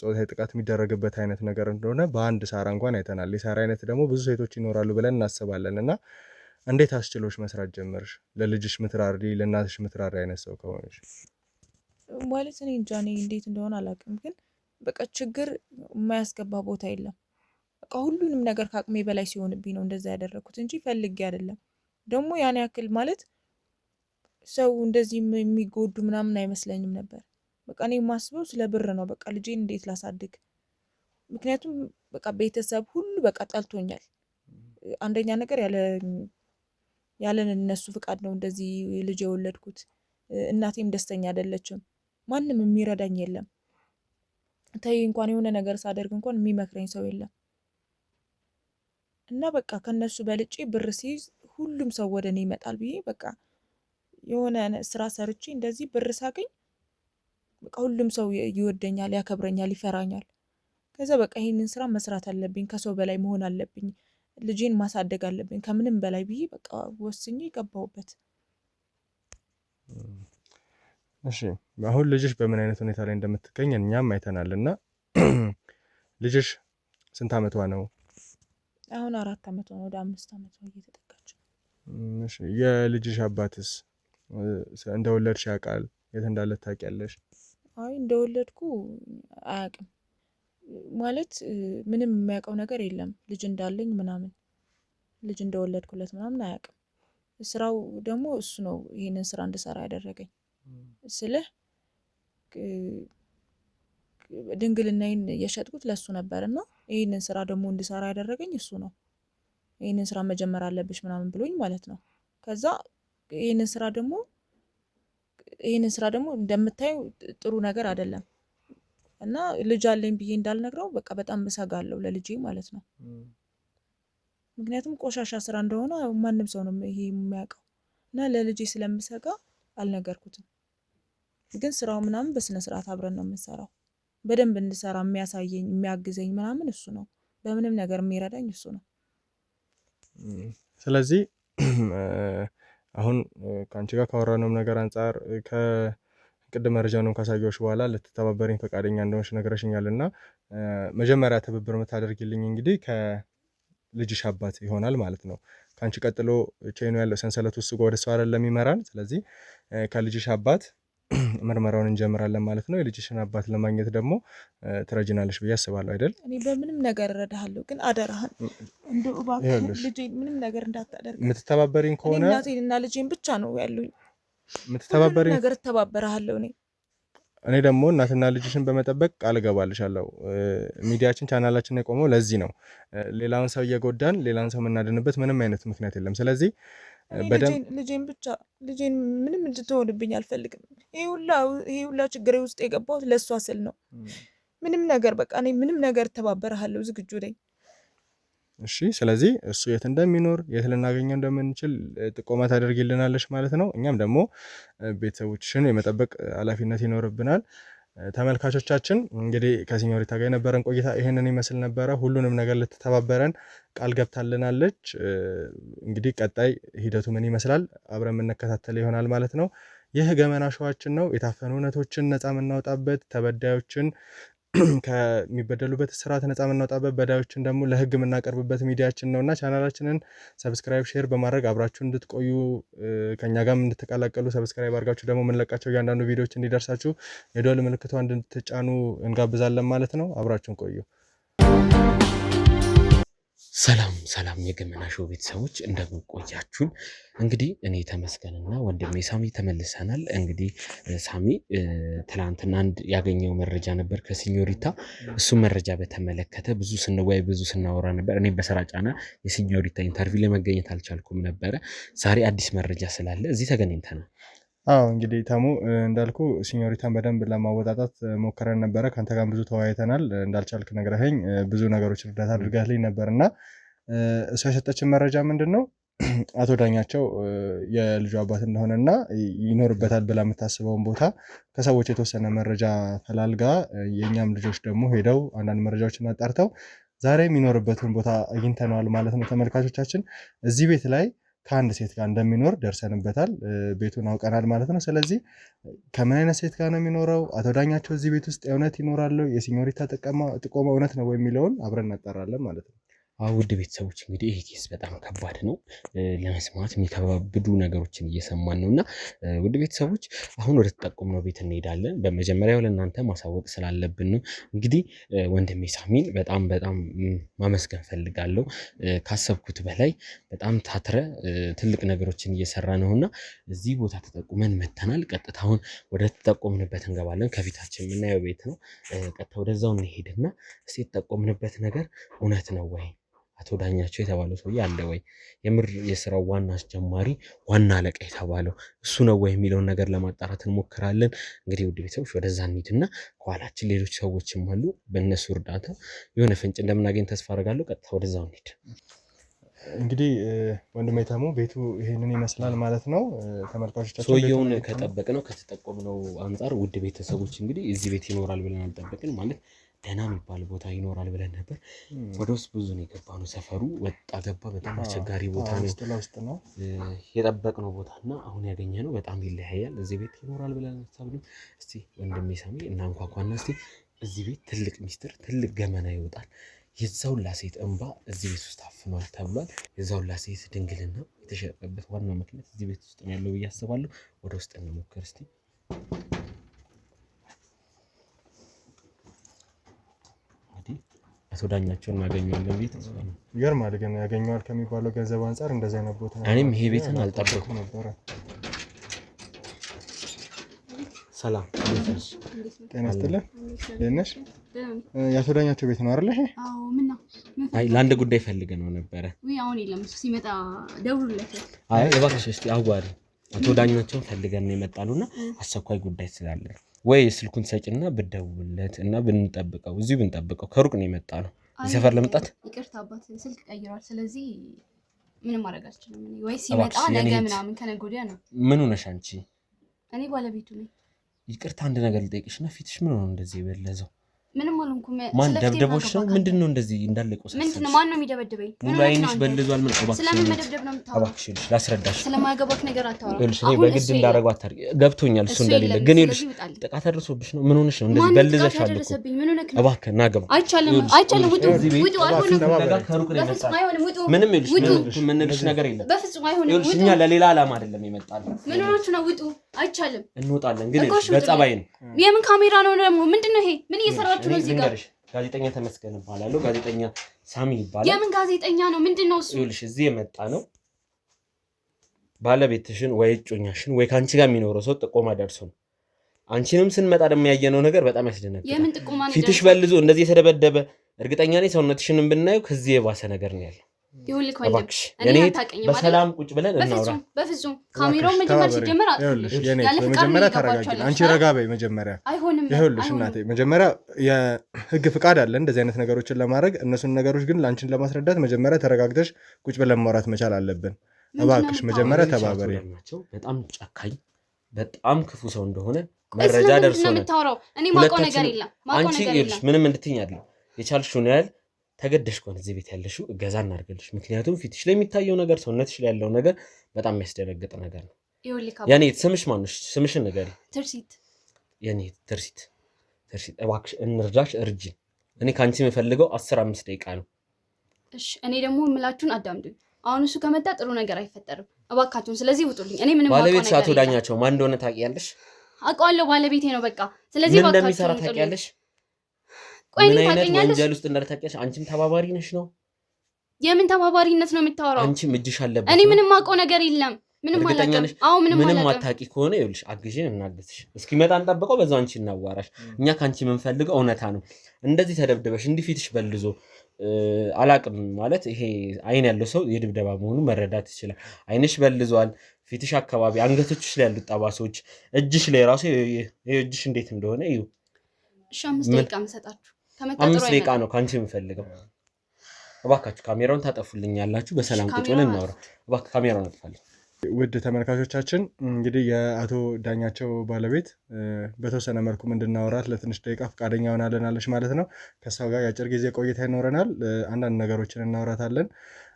ጾታዊ ጥቃት የሚደረግበት አይነት ነገር እንደሆነ በአንድ ሳራ እንኳን አይተናል። የሳራ አይነት ደግሞ ብዙ ሴቶች ይኖራሉ ብለን እናስባለን። እና እንዴት አስችሎሽ መስራት ጀመርሽ? ለልጅሽ ምትራሪ፣ ለእናትሽ ምትራሪ አይነት ሰው ከሆነሽ ማለት እኔ እንጃ እኔ እንዴት እንደሆነ አላውቅም፣ ግን በቃ ችግር የማያስገባ ቦታ የለም። በቃ ሁሉንም ነገር ከአቅሜ በላይ ሲሆንብኝ ነው እንደዛ ያደረኩት እንጂ ፈልጌ አይደለም። ደግሞ ያን ያክል ማለት ሰው እንደዚህ የሚጎዱ ምናምን አይመስለኝም ነበር። በቃ እኔ የማስበው ስለ ብር ነው። በቃ ልጄን እንዴት ላሳድግ? ምክንያቱም በቃ ቤተሰብ ሁሉ በቃ ጠልቶኛል። አንደኛ ነገር ያለን እነሱ ፍቃድ ነው እንደዚህ ልጅ የወለድኩት። እናቴም ደስተኛ አይደለችም። ማንም የሚረዳኝ የለም። ተይ እንኳን የሆነ ነገር ሳደርግ እንኳን የሚመክረኝ ሰው የለም። እና በቃ ከነሱ በልጬ ብር ሲይዝ ሁሉም ሰው ወደ እኔ ይመጣል ብዬ በቃ የሆነ ስራ ሰርቼ እንደዚህ ብር ሳገኝ በቃ ሁሉም ሰው ይወደኛል፣ ያከብረኛል፣ ይፈራኛል። ከዛ በቃ ይሄንን ስራ መስራት አለብኝ፣ ከሰው በላይ መሆን አለብኝ፣ ልጄን ማሳደግ አለብኝ ከምንም በላይ ብዬ በቃ ወስኜ ገባሁበት። እሺ አሁን ልጅሽ በምን አይነት ሁኔታ ላይ እንደምትገኝ እኛም አይተናል። እና ልጅሽ ስንት አመቷ ነው? አሁን 4 አመቷ ነው። ወደ 5 አመቷ እየተጠጋች። እሺ የልጅሽ አባትስ እንደወለድሽ ያውቃል? የት እንዳለ ታውቂያለሽ? አይ እንደወለድኩ አያውቅም። ማለት ምንም የሚያውቀው ነገር የለም። ልጅ እንዳለኝ ምናምን ልጅ እንደወለድኩለት ምናምን አያውቅም። ስራው ደግሞ እሱ ነው ይሄንን ስራ እንድሰራ ያደረገኝ። ስልህ ድንግልናዬን የሸጥኩት ለሱ ነበርና ይሄንን ስራ ደግሞ እንድሰራ ያደረገኝ እሱ ነው። ይሄንን ስራ መጀመር አለብሽ ምናምን ብሎኝ ማለት ነው። ከዛ ይሄንን ስራ ደግሞ እንደምታዩ ጥሩ ነገር አይደለም እና ልጅ አለኝ ብዬ እንዳልነግረው በቃ በጣም እሰጋለሁ ለልጄ ማለት ነው። ምክንያቱም ቆሻሻ ስራ እንደሆነ ማንም ሰው ነው ይሄ የሚያውቀው እና ለልጄ ስለምሰጋ አልነገርኩትም። ግን ስራው ምናምን በስነ ስርዓት አብረን ነው የምንሰራው። በደንብ እንድሰራ የሚያሳየኝ የሚያግዘኝ ምናምን እሱ ነው። በምንም ነገር የሚረዳኝ እሱ ነው። ስለዚህ አሁን ከአንቺ ጋር ካወራነው ነገር አንጻር ከቅድም መረጃውንም ካሳየሁሽ በኋላ ልትተባበረኝ ፈቃደኛ እንደሆንሽ ነግረሽኛል። እና መጀመሪያ ትብብር የምታደርጊልኝ እንግዲህ ከልጅሽ አባት ይሆናል ማለት ነው። ከአንቺ ቀጥሎ ቼኑ ያለው ሰንሰለት ውስጥ ወደ እሱ አይደለም ይመራል። ስለዚህ ከልጅሽ አባት ምርመራውን እንጀምራለን ማለት ነው። የልጅሽን አባት ለማግኘት ደግሞ ትረጅናለሽ ብዬ አስባለሁ አይደል? እኔ በምንም ነገር እረዳሃለሁ፣ ግን አደራህን እንደው እባክህ ልጄን ምንም ነገር እንዳታደርግ። የምትተባበሪኝ ከሆነ እናቴንና ልጄን ብቻ ነው ያሉኝ። የምትተባበሪኝ ነገር እተባበረሃለሁ። እኔ ደግሞ እናትና ልጅሽን በመጠበቅ ቃል እገባልሻለሁ። ሚዲያችን ቻናላችን የቆመው ለዚህ ነው። ሌላውን ሰው እየጎዳን ሌላውን ሰው የምናድንበት ምንም አይነት ምክንያት የለም። ስለዚህ ልጄን ምንም እንድትሆንብኝ አልፈልግም። ይሄ ሁላ ችግሬ ውስጥ የገባሁት ለእሷ ስል ነው። ምንም ነገር በቃ እኔ ምንም ነገር እተባበረሃለሁ፣ ዝግጁ ነኝ። እሺ ስለዚህ እሱ የት እንደሚኖር የት ልናገኘው እንደምንችል ጥቆማ ታደርጊልናለሽ ማለት ነው። እኛም ደግሞ ቤተሰቦችሽን የመጠበቅ ኃላፊነት ይኖርብናል። ተመልካቾቻችን እንግዲህ ከሲኞሪታ ጋር የነበረን ቆይታ ይሄንን ይመስል ነበረ። ሁሉንም ነገር ልትተባበረን ቃል ገብታልናለች። እንግዲህ ቀጣይ ሂደቱ ምን ይመስላል አብረን የምንከታተል ይሆናል ማለት ነው። ይህ ገመና ሾዋችን ነው። የታፈኑ እውነቶችን ነፃ የምናወጣበት፣ ተበዳዮችን ከሚበደሉበት ስርዓት ነፃ የምናወጣበት፣ በዳዮችን ደግሞ ለህግ የምናቀርብበት ሚዲያችን ነውና ቻናላችንን ሰብስክራይብ፣ ሼር በማድረግ አብራችሁ እንድትቆዩ ከኛ ጋርም እንድትቀላቀሉ ሰብስክራይብ አድርጋችሁ ደግሞ የምንለቃቸው እያንዳንዱ ቪዲዮዎች እንዲደርሳችሁ የደወል ምልክቷን እንድትጫኑ እንጋብዛለን ማለት ነው። አብራችሁን ቆዩ። ሰላም የገመና ሾው ቤተሰቦች እንደምን ቆያችሁን? እንግዲህ እኔ ተመስገንና ወንድሜ ሳሚ ተመልሰናል። እንግዲህ ሳሚ ትላንትና አንድ ያገኘው መረጃ ነበር ከሲኞሪታ። እሱ መረጃ በተመለከተ ብዙ ስናወራ ነበር። እኔ በስራ ጫና የሲኞሪታ ኢንተርቪው ላይ መገኘት አልቻልኩም ነበረ። ዛሬ አዲስ መረጃ ስላለ እዚህ ተገናኝተናል። እንግዲህ ተሙ እንዳልኩ ሲኞሪታን በደንብ ለማወጣጣት ሞከረን ነበረ። ካንተ ጋር ብዙ ተወያይተናል። እንዳልቻልክ ነግረኸኝ ብዙ ነገሮች እርዳታ አድርገህልኝ ነበርና እሷ የሰጠችን መረጃ ምንድነው አቶ ዳኛቸው የልጁ አባት እንደሆነና ይኖርበታል ብላ የምታስበውን ቦታ ከሰዎች የተወሰነ መረጃ ፈላልጋ የኛም ልጆች ደግሞ ሄደው አንዳንድ መረጃዎችን አጣርተው ዛሬ የሚኖርበትን ቦታ አግኝተናል ማለት ነው። ተመልካቾቻችን እዚህ ቤት ላይ ከአንድ ሴት ጋር እንደሚኖር ደርሰንበታል። ቤቱን አውቀናል ማለት ነው። ስለዚህ ከምን አይነት ሴት ጋር ነው የሚኖረው? አቶ ዳኛቸው እዚህ ቤት ውስጥ የእውነት ይኖራሉ? የሲኞሪታ ጥቆማ እውነት ነው የሚለውን አብረን እናጣራለን ማለት ነው። ውድ ቤተሰቦች እንግዲህ ይሄ ኬስ በጣም ከባድ ነው። ለመስማት የሚከባብዱ ነገሮችን እየሰማን ነው እና ውድ ቤተሰቦች አሁን ወደ ተጠቆምነው ቤት እንሄዳለን። በመጀመሪያው ለእናንተ ማሳወቅ ስላለብን ነው። እንግዲህ ወንድሜ ሳሚን በጣም ማመስገን ፈልጋለሁ። ካሰብኩት በላይ በጣም ታትረ ትልቅ ነገሮችን እየሰራ ነውና እዚህ ቦታ ተጠቁመን መተናል። ቀጥታ አሁን ወደ ተጠቆምንበት እንገባለን። ከፊታችን የምናየው ቤት ነው። ቀጥታ ወደዛው እንሄድና እስኪ የተጠቆምንበት ነገር እውነት ነው ወይ? አቶ ዳኛቸው የተባለው ሰውዬ አለ ወይ? የምር የስራው ዋና አስጀማሪ ዋና አለቃ የተባለው እሱ ነው ወይ የሚለውን ነገር ለማጣራት እንሞክራለን። እንግዲህ ውድ ቤተሰቦች ወደዛ እንሂድና ከኋላችን ሌሎች ሰዎችም አሉ። በእነሱ እርዳታ የሆነ ፍንጭ እንደምናገኝ ተስፋ አደርጋለሁ። ቀጥታ ወደዛው እንሂድ። እንግዲህ ወንድሜ ተሙ ቤቱ ይሄንን ይመስላል ማለት ነው። ተመልካቾቻችን ሰውየውን ከጠበቅነው ከተጠቆምነው አንጻር ውድ ቤተሰቦች እንግዲህ እዚህ ቤት ይኖራል ብለን አልጠበቅን። ማለት ደህና የሚባል ቦታ ይኖራል ብለን ነበር። ወደ ውስጥ ብዙ ነው የገባነው። ሰፈሩ ወጣ ገባ በጣም አስቸጋሪ ቦታ ነው የጠበቅነው ቦታና አሁን ያገኘነው በጣም ይለያያል። እዚህ ቤት ይኖራል ብለን አልጠበቅንም። እስቲ ወንድሜ ሳሚ እናንኳኳና እስቲ እዚህ ቤት ትልቅ ሚስጥር ትልቅ ገመና ይወጣል። የዛውላ ሴት እንባ እዚህ ቤት ውስጥ ታፍኗል ተብሏል። የዛውላ ሴት ድንግልና የተሸጠበት ዋናው ምክንያት እዚህ ቤት ውስጥ ነው ያለው ብዬ አስባለሁ። ወደ ውስጥ እንሞክር እስቲ። አቶ ዳኛቸውን እናገኘዋለን ቤት ነው። ይገርማል ግን ያገኘዋል ከሚባለው ገንዘብ አንፃር እንደዚህ አይነት ቦታ እኔም ይሄ ቤትን አልጠበቅኩም ነበር። ሰላም ጤና ይስጥልኝ። ደህና የአቶ ዳኛቸው ቤት ነው አይደል? ይሄ ምን ነው? አይ ለአንድ ጉዳይ ፈልገን ነው ነበረ። አሁን የለም እሱ ሲመጣ ደውሉለት። አይ እባክሽ እስቲ አዋሪ አቶ ዳኛቸውን ፈልገን ነው የመጣነውና አስቸኳይ ጉዳይ ስላለ ወይ ስልኩን ሰጪና ብደውልለት እና ብንጠብቀው እዚሁ ብንጠብቀው ከሩቅ ነው የመጣነው። ሰፈር ለመጣት ይቅርታ አባት ስልክ ቀይሯል። ስለዚህ ምንም ማድረግ አልችልም። ወይ ሲመጣ ነገ ምናምን ከነገ ወዲያ ነው። ምን ሆነሽ አንቺ? እኔ ባለቤቱ ነኝ። ይቅርታ አንድ ነገር ልጠይቅሽና ፊትሽ ምን ሆነ እንደዚህ የበለዘው? ምንም አልሆንኩም። ማን ደብደቦሽ ነው? ምንድነው እንደዚህ እንዳለቀው ሰው? ምንድነው? ማን ነው የሚደበድበኝ? ሙሉ አይንሽ በልዟል። ምን አባክሽ? ስለምን መደብደብ ነው የምታወራው? አባክሽ ላስረዳሽ። ስለማያገባክ ነገር አታወራ። ይኸውልሽ እኔ በግድ እንዳደረገው አታርቂ። ገብቶኛል እሱ እንደሌለ ግን ይኸውልሽ ጥቃት አደረሰብሽ ነው። ምን ሆነሽ ነው እንደዚህ በልዘሻል እኮ? እባክህ ናገባ። አይቻልም። ውጡ ውጡ። አይሆንም። ከሩቅ ነው የመጣው። አይሆንም። ውጡ። ምንም ይኸውልሽ ምንልሽ ነገር የለም። በፍጹም አይሆንም። ይኸውልሽ እኛ ለሌላ ዓላማ አይደለም የመጣነው። ምን ሆናችሁ ነው? ውጡ። አይቻልም። እንወጣለን ግን በጸባይ ነው። የምን ካሜራ ነው ደግሞ? ምንድነው ይሄ? ምን እየሰራችሁ ነው እዚህ ጋር? ጋዜጠኛ ተመስገን ይባላል። ጋዜጠኛ ሳሚ ይባላል። የምን ጋዜጠኛ ነው? ምንድነው እሱ? ይኸውልሽ እዚህ የመጣ ነው ባለቤትሽን ወይ እጮኛሽን ወይ ካንቺ ጋር የሚኖረው ሰው ጥቆማ ደርሶ ነው። አንቺንም ስንመጣ ደግሞ ያየነው ነገር በጣም ያስደነግጣል። የምን ጥቆማ ነው? ፊትሽ በልዞ እንደዚህ የተደበደበ እርግጠኛ ነኝ ሰውነትሽንም ብናየው ከዚህ የባሰ ነገር ነው ያለው። ይሁልክ ወንድም እኔ በሰላም ቁጭ ብለን እናውራ። በፍጹም ካሜራውን መጀመሪያ ሲጀመር ይኸውልሽ መጀመሪያ ተረጋጊ። አንቺ ረጋ በይ መጀመሪያ። አይሆንም። ይኸውልሽ እናቴ መጀመሪያ የህግ ፍቃድ አለ እንደዚህ አይነት ነገሮችን ለማድረግ። እነሱን ነገሮች ግን ላንቺን ለማስረዳት መጀመሪያ ተረጋግተሽ ቁጭ ብለን ማውራት መቻል አለብን። እባክሽ መጀመሪያ ተባበሪ። በጣም ጨካኝ በጣም ክፉ ሰው እንደሆነ መረጃ ደርሶናል። እኔ ማውቀው ነገር የለም። አንቺ ይኸውልሽ ምንም እንድትይኝ አይደለም የቻልሽውን ያህል ተገደሽ ቆን እዚህ ቤት ያለሽው እገዛ እናድርግልሽ። ምክንያቱም ፊትሽ ላይ የሚታየው ነገር ሰውነትሽ ላይ ያለው ነገር በጣም የሚያስደነግጥ ነገር ነው። ያኔ ስምሽ ማን ነው? ስምሽን ንገሪ። ትርሲት። ያኔ ትርሲት እባክሽ እንርዳሽ፣ እርጂ። እኔ ካንቺ የምፈልገው 15 ደቂቃ ነው። እሺ እኔ ደግሞ የምላችሁን አዳምጡኝ። አሁን እሱ ከመጣ ጥሩ ነገር አይፈጠርም። እባካችሁን ስለዚህ ውጡልኝ። እኔ ምንም ባለቤትሽ አቶ ዳኛቸው ማን እንደሆነ ታውቂያለሽ? አውቀዋለሁ፣ ባለቤቴ ነው። በቃ ስለዚህ ምን እንደሚሰራ ታውቂያለሽ? ምን አይነት ወንጀል ውስጥ እንዳለ ታውቂያለሽ? አንቺም ተባባሪ ነሽ ነው የምን ተባባሪነት ነው የምታወራው? አንቺም እጅሽ አለበት። እኔ ምንም አውቀው ነገር የለም። ምንም አላውቅም። አዎ ምንም አታውቂ ከሆነ ይኸውልሽ አግዢን እናግዝሽ። እስኪመጣ እንጠብቀው፣ በዛው አንቺ እናዋራሽ። እኛ ካንቺ የምንፈልገው እውነታ ነው። እንደዚህ ተደብድበሽ እንዲህ ፊትሽ በልዞ አላቅም ማለት ይሄ አይን ያለው ሰው የድብደባ መሆኑ መረዳት ይችላል። አይንሽ በልዟል፣ ፊትሽ አካባቢ አንገቶችሽ ላይ ያሉት ጠባሶች፣ እጅሽ ላይ ራሱ እጅሽ እንዴት እንደሆነ እዩ። እሺ 5 ደቂቃ መሰጣችሁ። 5 ደቂቃ ነው ካንቺ የምፈልገው። እባካችሁ ካሜራውን ታጠፉልኛላችሁ። በሰላም ቁጭ ብለን እናውራ። እባክህ ካሜራውን አጥፋልኝ። ውድ ተመልካቾቻችን እንግዲህ የአቶ ዳኛቸው ባለቤት በተወሰነ መልኩም እንድናወራት ለትንሽ ደቂቃ ፈቃደኛ ሆናለናለች ማለት ነው። ከሷ ጋር የአጭር ጊዜ ቆይታ ይኖረናል። አንዳንድ ነገሮችን እናወራታለን።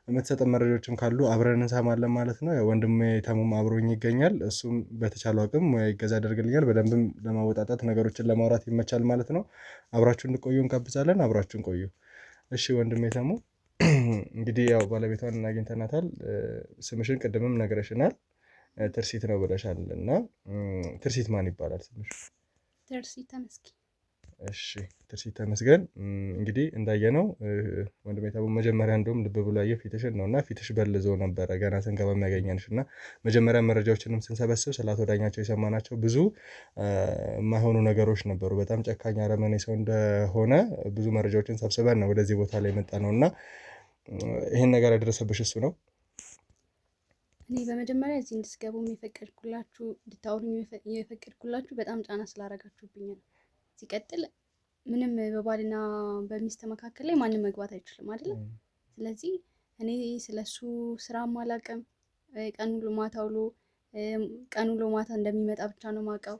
የምትሰጠን መረጃዎችም ካሉ አብረን እንሰማለን ማለት ነው። ወንድሜ ተሙም አብሮኝ ይገኛል። እሱም በተቻለው አቅም ይገዛ ያደርግልኛል። በደንብም ለማወጣጣት ነገሮችን ለማውራት ይመቻል ማለት ነው። አብራችሁ እንድቆዩ እንጋብዛለን። አብራችሁን ቆዩ። እሺ ወንድሜ ተሙ እንግዲህ ያው ባለቤቷን እናግኝተናታል። ስምሽን ቅድምም ነግረሽናል። ትርሲት ነው ብለሻል እና ትርሲት ማን ይባላል ስምሽ? ትርሲት ተመስገን። እሺ ትርሲት ተመስገን። እንግዲህ እንዳየነው ወንድሜ ተሙ መጀመሪያ እንደውም ልብ ብሎ ያየው ፊትሽን ነው እና ፊትሽ በልዞ ነበረ ገና ስንገባ የሚያገኘንሽ እና መጀመሪያ መረጃዎችንም ስንሰበስብ ስለ አቶ ዳኛቸው የሰማናቸው ብዙ የማይሆኑ ነገሮች ነበሩ። በጣም ጨካኝ አረመኔ ሰው እንደሆነ ብዙ መረጃዎችን ሰብስበን ነው ወደዚህ ቦታ ላይ መጣ ነው እና ይሄን ነገር ያደረሰብሽ እሱ ነው? እኔ በመጀመሪያ እዚህ እንድትገቡ የፈቀድኩላችሁ እንድታወሩኝ የፈቀድኩላችሁ በጣም ጫና ስላደረጋችሁብኝ ነው። ሲቀጥል ምንም በባልና በሚስት መካከል ላይ ማንም መግባት አይችልም አይደለም። ስለዚህ እኔ ስለሱ ስራም አላውቅም። ቀን ውሎ ማታ እንደሚመጣ ብቻ ነው የማውቀው።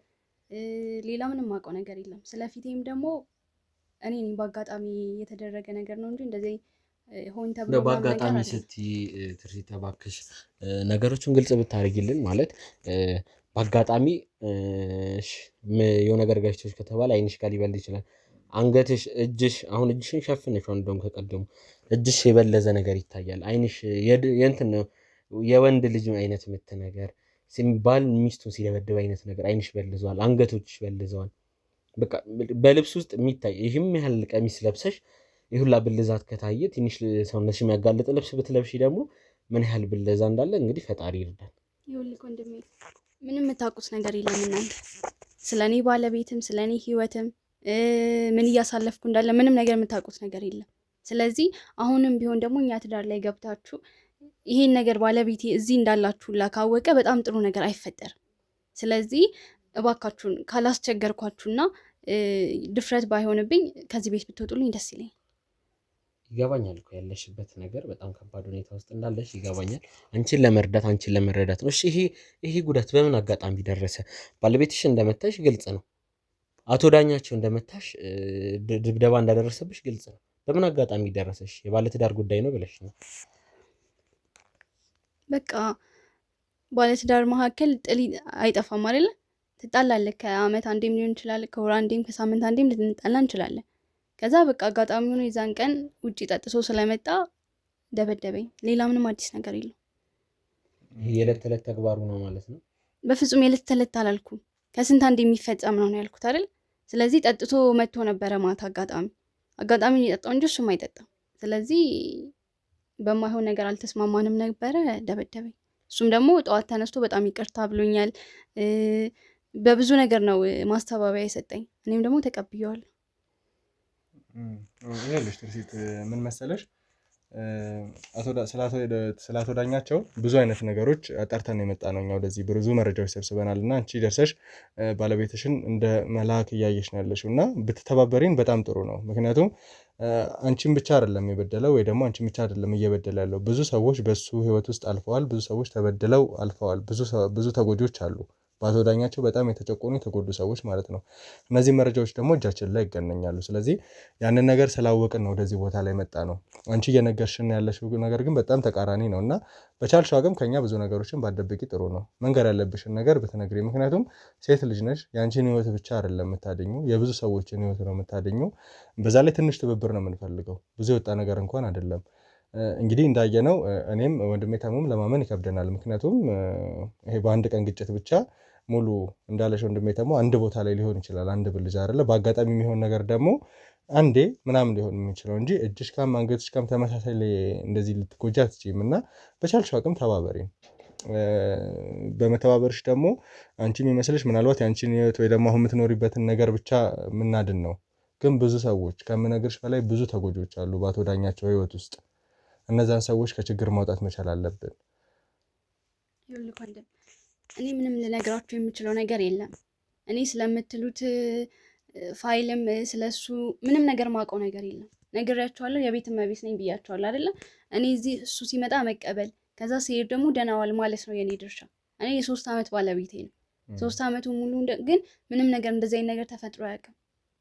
ሌላ ምንም የማውቀው ነገር የለም። ስለፊቴም ደግሞ እኔ በአጋጣሚ የተደረገ ነገር ነው እንጂ እንደዚህ ሆን ተብሎ በአጋጣሚ ስትይ ትርሲት እባክሽ ነገሮችን ግልጽ ብታደርጊልን። ማለት በአጋጣሚ የሆነ ነገር ጋይቶች ከተባለ አይንሽ ጋር ሊበልድ ይችላል። አንገትሽ፣ እጅሽ አሁን እጅሽን ሸፍነሽ እንደውም ከቀደሙ እጅሽ የበለዘ ነገር ይታያል። አይንሽ የእንትን ነው የወንድ ልጅ አይነት ምት ነገር ሲባል ሚስቱን ሲደበድብ አይነት ነገር አይንሽ በልዟል፣ አንገቶችሽ በልዘዋል። በቃ በልብስ ውስጥ የሚታይ ይህም ያህል ቀሚስ ለብሰሽ ይሁላ ብልዛት ከታየ ትንሽ ሰውነትሽ የሚያጋልጥ ልብስ ብትለብሺ ደግሞ ምን ያህል ብልዛ እንዳለ እንግዲህ ፈጣሪ ይርዳል። ይኸውልህ ወንድሜ ምንም የምታውቁት ነገር የለም እናንተ ስለኔ ባለቤትም ስለኔ ህይወትም ምን እያሳለፍኩ እንዳለ ምንም ነገር የምታውቁት ነገር የለም። ስለዚህ አሁንም ቢሆን ደግሞ እኛ ትዳር ላይ ገብታችሁ ይሄን ነገር ባለቤቴ እዚህ እንዳላችሁላ ካወቀ በጣም ጥሩ ነገር አይፈጠርም። ስለዚህ እባካችሁን ካላስቸገርኳችሁና ድፍረት ባይሆንብኝ ከዚህ ቤት ብትወጡልኝ ደስ ይለኛል። ይገባኛል እኮ ያለሽበት ነገር በጣም ከባድ ሁኔታ ውስጥ እንዳለሽ ይገባኛል። አንቺን ለመረዳት ነው። እሺ ይሄ ጉዳት በምን አጋጣሚ ደረሰ? ባለቤትሽ እንደመታሽ ግልጽ ነው። አቶ ዳኛቸው እንደመታሽ ድብደባ እንዳደረሰብሽ ግልጽ ነው። በምን አጋጣሚ ደረሰሽ? የባለትዳር ጉዳይ ነው ብለሽ ነው። በቃ ባለትዳር መካከል ጥል አይጠፋም አይደለ? ትጣላለህ። ከአመት አንዴም ሊሆን ይችላል፣ ከወር አንዴም፣ ከሳምንት አንዴም ልንጣላ እንችላለን። ከዛ በቃ አጋጣሚ ሆኖ የዛን ቀን ውጪ ጠጥቶ ስለመጣ ደበደበኝ። ሌላ ምንም አዲስ ነገር የለም። ይሄ የዕለት ተዕለት ተግባሩ ነው ማለት ነው? በፍጹም የዕለት ተዕለት አላልኩም። ከስንት አንድ የሚፈጸም ነው ያልኩት አይደል? ስለዚህ ጠጥቶ መጥቶ ነበረ ማታ። አጋጣሚ የጠጣው እንጂ እሱም አይጠጣም። ስለዚህ በማይሆን ነገር አልተስማማንም ነበረ፣ ደበደበኝ። እሱም ደግሞ ጠዋት ተነስቶ በጣም ይቅርታ ብሎኛል። በብዙ ነገር ነው ማስተባበያ የሰጠኝ። እኔም ደግሞ ተቀብየዋለሁ። ይኸውልሽ ትርሲት ምን መሰለሽ፣ ስለ አቶ ዳኛቸው ብዙ አይነት ነገሮች አጣርተን የመጣ ነው። እኛ ወደዚህ ብዙ መረጃዎች ሰብስበናል እና አንቺ ደርሰሽ ባለቤትሽን እንደ መልአክ እያየሽ ነው ያለሽው እና ብትተባበሪን በጣም ጥሩ ነው። ምክንያቱም አንቺን ብቻ አይደለም የበደለው ወይ ደግሞ አንቺን ብቻ አይደለም እየበደለ ያለው። ብዙ ሰዎች በሱ ህይወት ውስጥ አልፈዋል። ብዙ ሰዎች ተበድለው አልፈዋል። ብዙ ተጎጆች አሉ። በአቶ ዳኛቸው በጣም የተጨቆኑ የተጎዱ ሰዎች ማለት ነው። እነዚህ መረጃዎች ደግሞ እጃችን ላይ ይገናኛሉ። ስለዚህ ያንን ነገር ስላወቅን ነው ወደዚህ ቦታ ላይ መጣ ነው። አንቺ እየነገርሽን ያለሽው ነገር ግን በጣም ተቃራኒ ነው እና በቻልሽው አቅም ከኛ ብዙ ነገሮችን ባትደብቂ ጥሩ ነው። መንገር ያለብሽን ነገር ብትነግሪ። ምክንያቱም ሴት ልጅ ነሽ። የአንቺን ህይወት ብቻ አይደለም የምታድኙ፣ የብዙ ሰዎችን ህይወት ነው የምታድኙ። በዛ ላይ ትንሽ ትብብር ነው የምንፈልገው። ብዙ የወጣ ነገር እንኳን አይደለም። እንግዲህ እንዳየነው እኔም ወንድሜ ተሙም ለማመን ይከብደናል። ምክንያቱም ይሄ በአንድ ቀን ግጭት ብቻ ሙሉ እንዳለሽ ወንድሜ ተሙ አንድ ቦታ ላይ ሊሆን ይችላል። አንድ ብልጅ አይደለ። በአጋጣሚ የሚሆን ነገር ደግሞ አንዴ ምናምን ሊሆን የሚችለው እንጂ እጅሽ ጋም አንገትሽ ጋም ተመሳሳይ እንደዚህ ልትጎጂ አትችይም። እና በቻልሽው አቅም ተባበሪ። በመተባበርሽ ደግሞ አንቺ የሚመስልሽ ምናልባት ያንቺን ህይወት ወይ ደግሞ አሁን የምትኖሪበትን ነገር ብቻ ምናድን ነው። ግን ብዙ ሰዎች ከምነግርሽ በላይ ብዙ ተጎጆች አሉ በአቶ ዳኛቸው ህይወት ውስጥ። እነዛን ሰዎች ከችግር ማውጣት መቻል አለብን። እኔ ምንም ልነግራችሁ የምችለው ነገር የለም። እኔ ስለምትሉት ፋይልም ስለሱ ምንም ነገር ማውቀው ነገር የለም። ነግሬያቸዋለሁ። የቤት እመቤት ነኝ ብያቸዋለሁ አይደለ? እኔ እዚህ እሱ ሲመጣ መቀበል ከዛ ሲሄድ ደግሞ ደህና ዋል ማለት ነው የኔ ድርሻ። እኔ የ3 ዓመት ባለቤቴ ነው። 3 ዓመቱ ሙሉ ግን ምንም ነገር እንደዚህ አይነት ነገር ተፈጥሮ አያውቅም።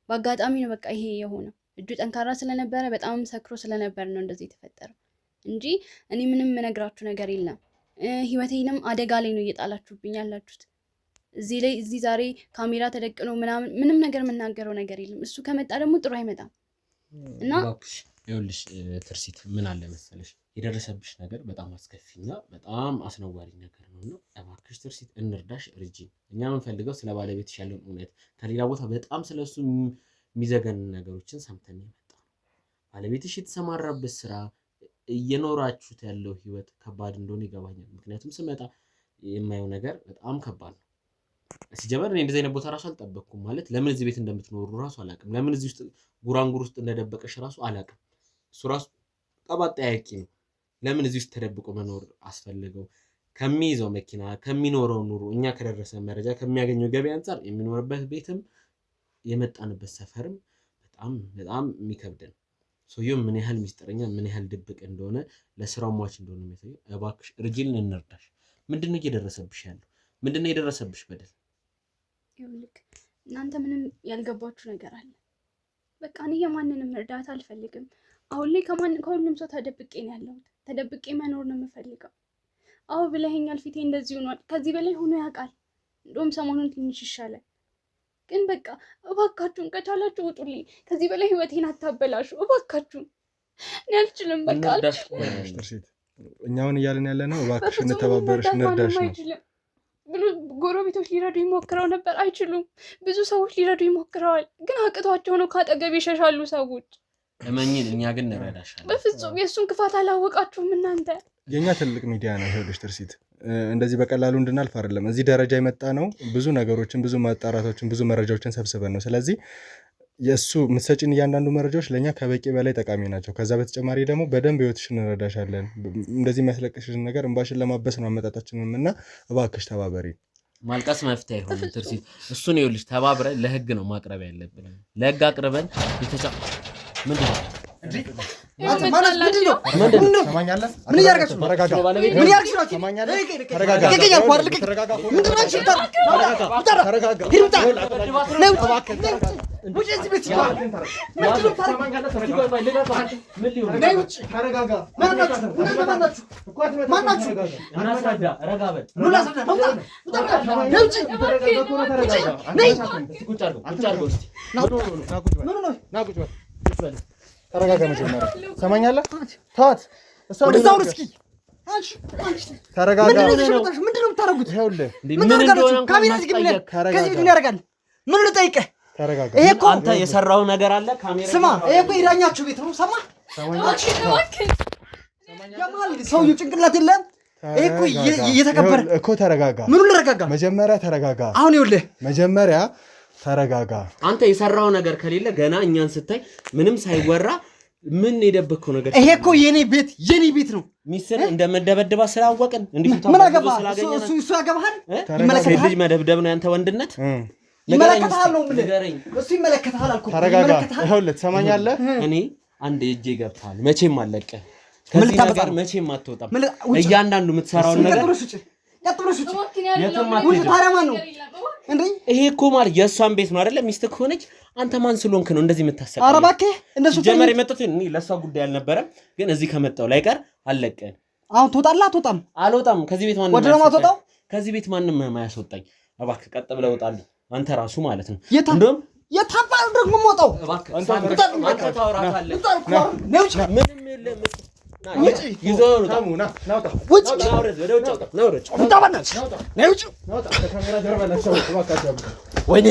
በአጋጣሚ ነው በቃ ይሄ የሆነው። እጁ ጠንካራ ስለነበረ በጣም ሰክሮ ስለነበር ነው እንደዚህ የተፈጠረው እንጂ እኔ ምንም ነግራችሁ ነገር የለም። ህይወቴንም አደጋ ላይ ነው እየጣላችሁብኝ ያላችሁት። እዚህ ዛሬ ካሜራ ተደቅኖ ምንም ነገር የምናገረው ነገር የለም። እሱ ከመጣ ደግሞ ጥሩ አይመጣም እና ይኸውልሽ ትርሲት ምን አለ መሰለሽ የደረሰብሽ ነገር በጣም አስከፊና በጣም አስነዋሪ ነገር ነውና እባክሽ ትርሲት እንርዳሽ። ርጂን እኛ የምንፈልገው ስለ ባለቤትሽ ያለውን እውነት ከሌላ ቦታ በጣም ስለሱ የሚዘገን ነገሮችን ሰምተን የመጣ ነው። ባለቤትሽ የተሰማራበት ስራ እየኖራችሁት ያለው ህይወት ከባድ እንደሆነ ይገባኛል። ምክንያቱም ስመጣ የማየው ነገር በጣም ከባድ ነው። ሲጀመር እኔ እንደዚህ አይነት ቦታ ራሱ አልጠበቅኩም። ማለት ለምን እዚህ ቤት እንደምትኖሩ ራሱ አላውቅም። ለምን እዚህ ውስጥ ጉራንጉር ውስጥ እንደደበቀሽ ራሱ አላውቅም። እሱ ራሱ ጠባጣ ያቂ ነው። ለምን እዚህ ውስጥ ተደብቆ መኖር አስፈልገው? ከሚይዘው መኪና ከሚኖረው ኑሮ እኛ ከደረሰ መረጃ ከሚያገኘው ገቢ አንፃር የሚኖርበት ቤትም የመጣንበት ሰፈርም በጣም የሚከብደን ሰውየው ምን ያህል ሚስጥረኛ ምን ያህል ድብቅ እንደሆነ ለስራው ሟች እንደሆነ የሚያሳየው። እባክሽ ርጂን እንርዳሽ። ምንድነው እየደረሰብሽ ያለው? ምንድነው የደረሰብሽ በደል? ይኸውልህ እናንተ ምንም ያልገባችሁ ነገር አለ። በቃ እኔ የማንንም እርዳታ አልፈልግም። አሁን ላይ ከሁሉም ሰው ተደብቄ ነው ያለሁት። ተደብቄ መኖር ነው የምፈልገው። አዎ ብለኸኛል፣ ፊቴ እንደዚህ ሆኗል። ከዚህ በላይ ሆኖ ያውቃል። እንደውም ሰሞኑን ትንሽ ይሻላል። ግን በቃ እባካችሁን ከቻላችሁ ውጡልኝ። ከዚህ በላይ ህይወቴን አታበላሹ እባካችሁን። እኔ አልችልም። በቃ ትርሲት እኛውን እያልን ያለ ነው እባክሽ እንተባበርሽ እንርዳሽ ነው። ብሉ ጎረቤቶች ሊረዱ ይሞክረው ነበር፣ አይችሉም። ብዙ ሰዎች ሊረዱ ይሞክረዋል፣ ግን አቅቷቸው ነው ካጠገብ ይሸሻሉ ሰዎች። እመኝን እኛ ግን እንረዳሻለን። በፍጹም የእሱን ክፋት አላወቃችሁም እናንተ። የኛ ትልቅ ሚዲያ ነው ይኸውልሽ ትርሲት፣ እንደዚህ በቀላሉ እንድናልፍ አይደለም እዚህ ደረጃ የመጣ ነው። ብዙ ነገሮችን ብዙ ማጣራቶችን ብዙ መረጃዎችን ሰብስበን ነው። ስለዚህ የእሱ ምትሰጪን እያንዳንዱ መረጃዎች ለእኛ ከበቂ በላይ ጠቃሚ ናቸው። ከዛ በተጨማሪ ደግሞ በደንብ ህይወትሽን እንረዳሻለን። እንደዚህ የሚያስለቅሽን ነገር እንባሽን ለማበስ ነው አመጣጣችንም እና እባክሽ ተባበሪ። ማልቀስ መፍትሄ አይሆንም ትርሲት። እሱን ይኸውልሽ ተባብረን ለህግ ነው ማቅረብ ያለብን። ለህግ አቅርበን ምንድነው ምን እያደረጋችሁ ነው? ምን እያደረጋችሁ ተረጋጋ። መጀመሪያ ሰማኛለህ? ተዋት። ወደዛው እስኪ ተረጋጋ። ምንድን ነው የምታደርጉት? ይኸውልህ ምን ታደርጋላችሁ? ካሜራ ዝግብለን ከዚህ ምን ያደርጋል? ምን ልጠይቅህ? ተረጋጋ። ይሄ እኮ አንተ የሰራው ነገር አለ። ካሜራ ስማ፣ ይሄ እኮ የዳኛችሁ ቤት ነው። ሰማ ያማል ሰውዬው ጭንቅላት የለም። ይሄ እኮ እየተከበረ እኮ ተረጋጋ። ምኑን ልረጋጋ? መጀመሪያ ተረጋጋ። አሁን ይኸውልህ መጀመሪያ ተረጋጋ። አንተ የሰራው ነገር ከሌለ ገና እኛን ስታይ ምንም ሳይወራ ምን የደበከው ነገር? ይሄ እኮ የኔ ቤት ነው። ሚስር እንደመደበደባ ስላወቅን ምን አገባ? እሱ ያገባሃል? ይመለከታል። ልጅ መደብደብ ነው ያንተ ወንድነት? ይመለከታል ነው የምልህ። እሱ ይመለከታል አልኩህ። ተረጋጋ። ይኸውልህ ትሰማኛለህ? እኔ አንድ እጄ ገብታል። መቼም አለቀህ ከዚህ ነገር መቼም አትወጣም። እያንዳንዱ የምትሰራውን ነገር ይሄ እኮ ማለት የእሷን ቤት ነው አይደለ? ሚስት ከሆነች አንተ ማን ስለሆንክ ነው እንደዚህ የምታሰቃየው? ኧረ እባክህ እነሱ ጀመር የመጡት እኔ ለእሷ ጉዳይ አልነበረም፣ ግን እዚህ ከመጣው ላይ ቀር አለቀን። አሁን ትወጣለህ? አትወጣም? አልወጣም። ከዚህ ቤት ማንም ማያስወጣኝ፣ ከዚህ ቤት ማንም ማያስወጣኝ። እባክህ ቀጥ ብለህ ውጣልኝ፣ አንተ ራሱ ማለት ነው። እንደውም የታባል ደግሞ ሞጣው እባክህ አንተ ታውራታለህ። ምንም የለም። ወይኔ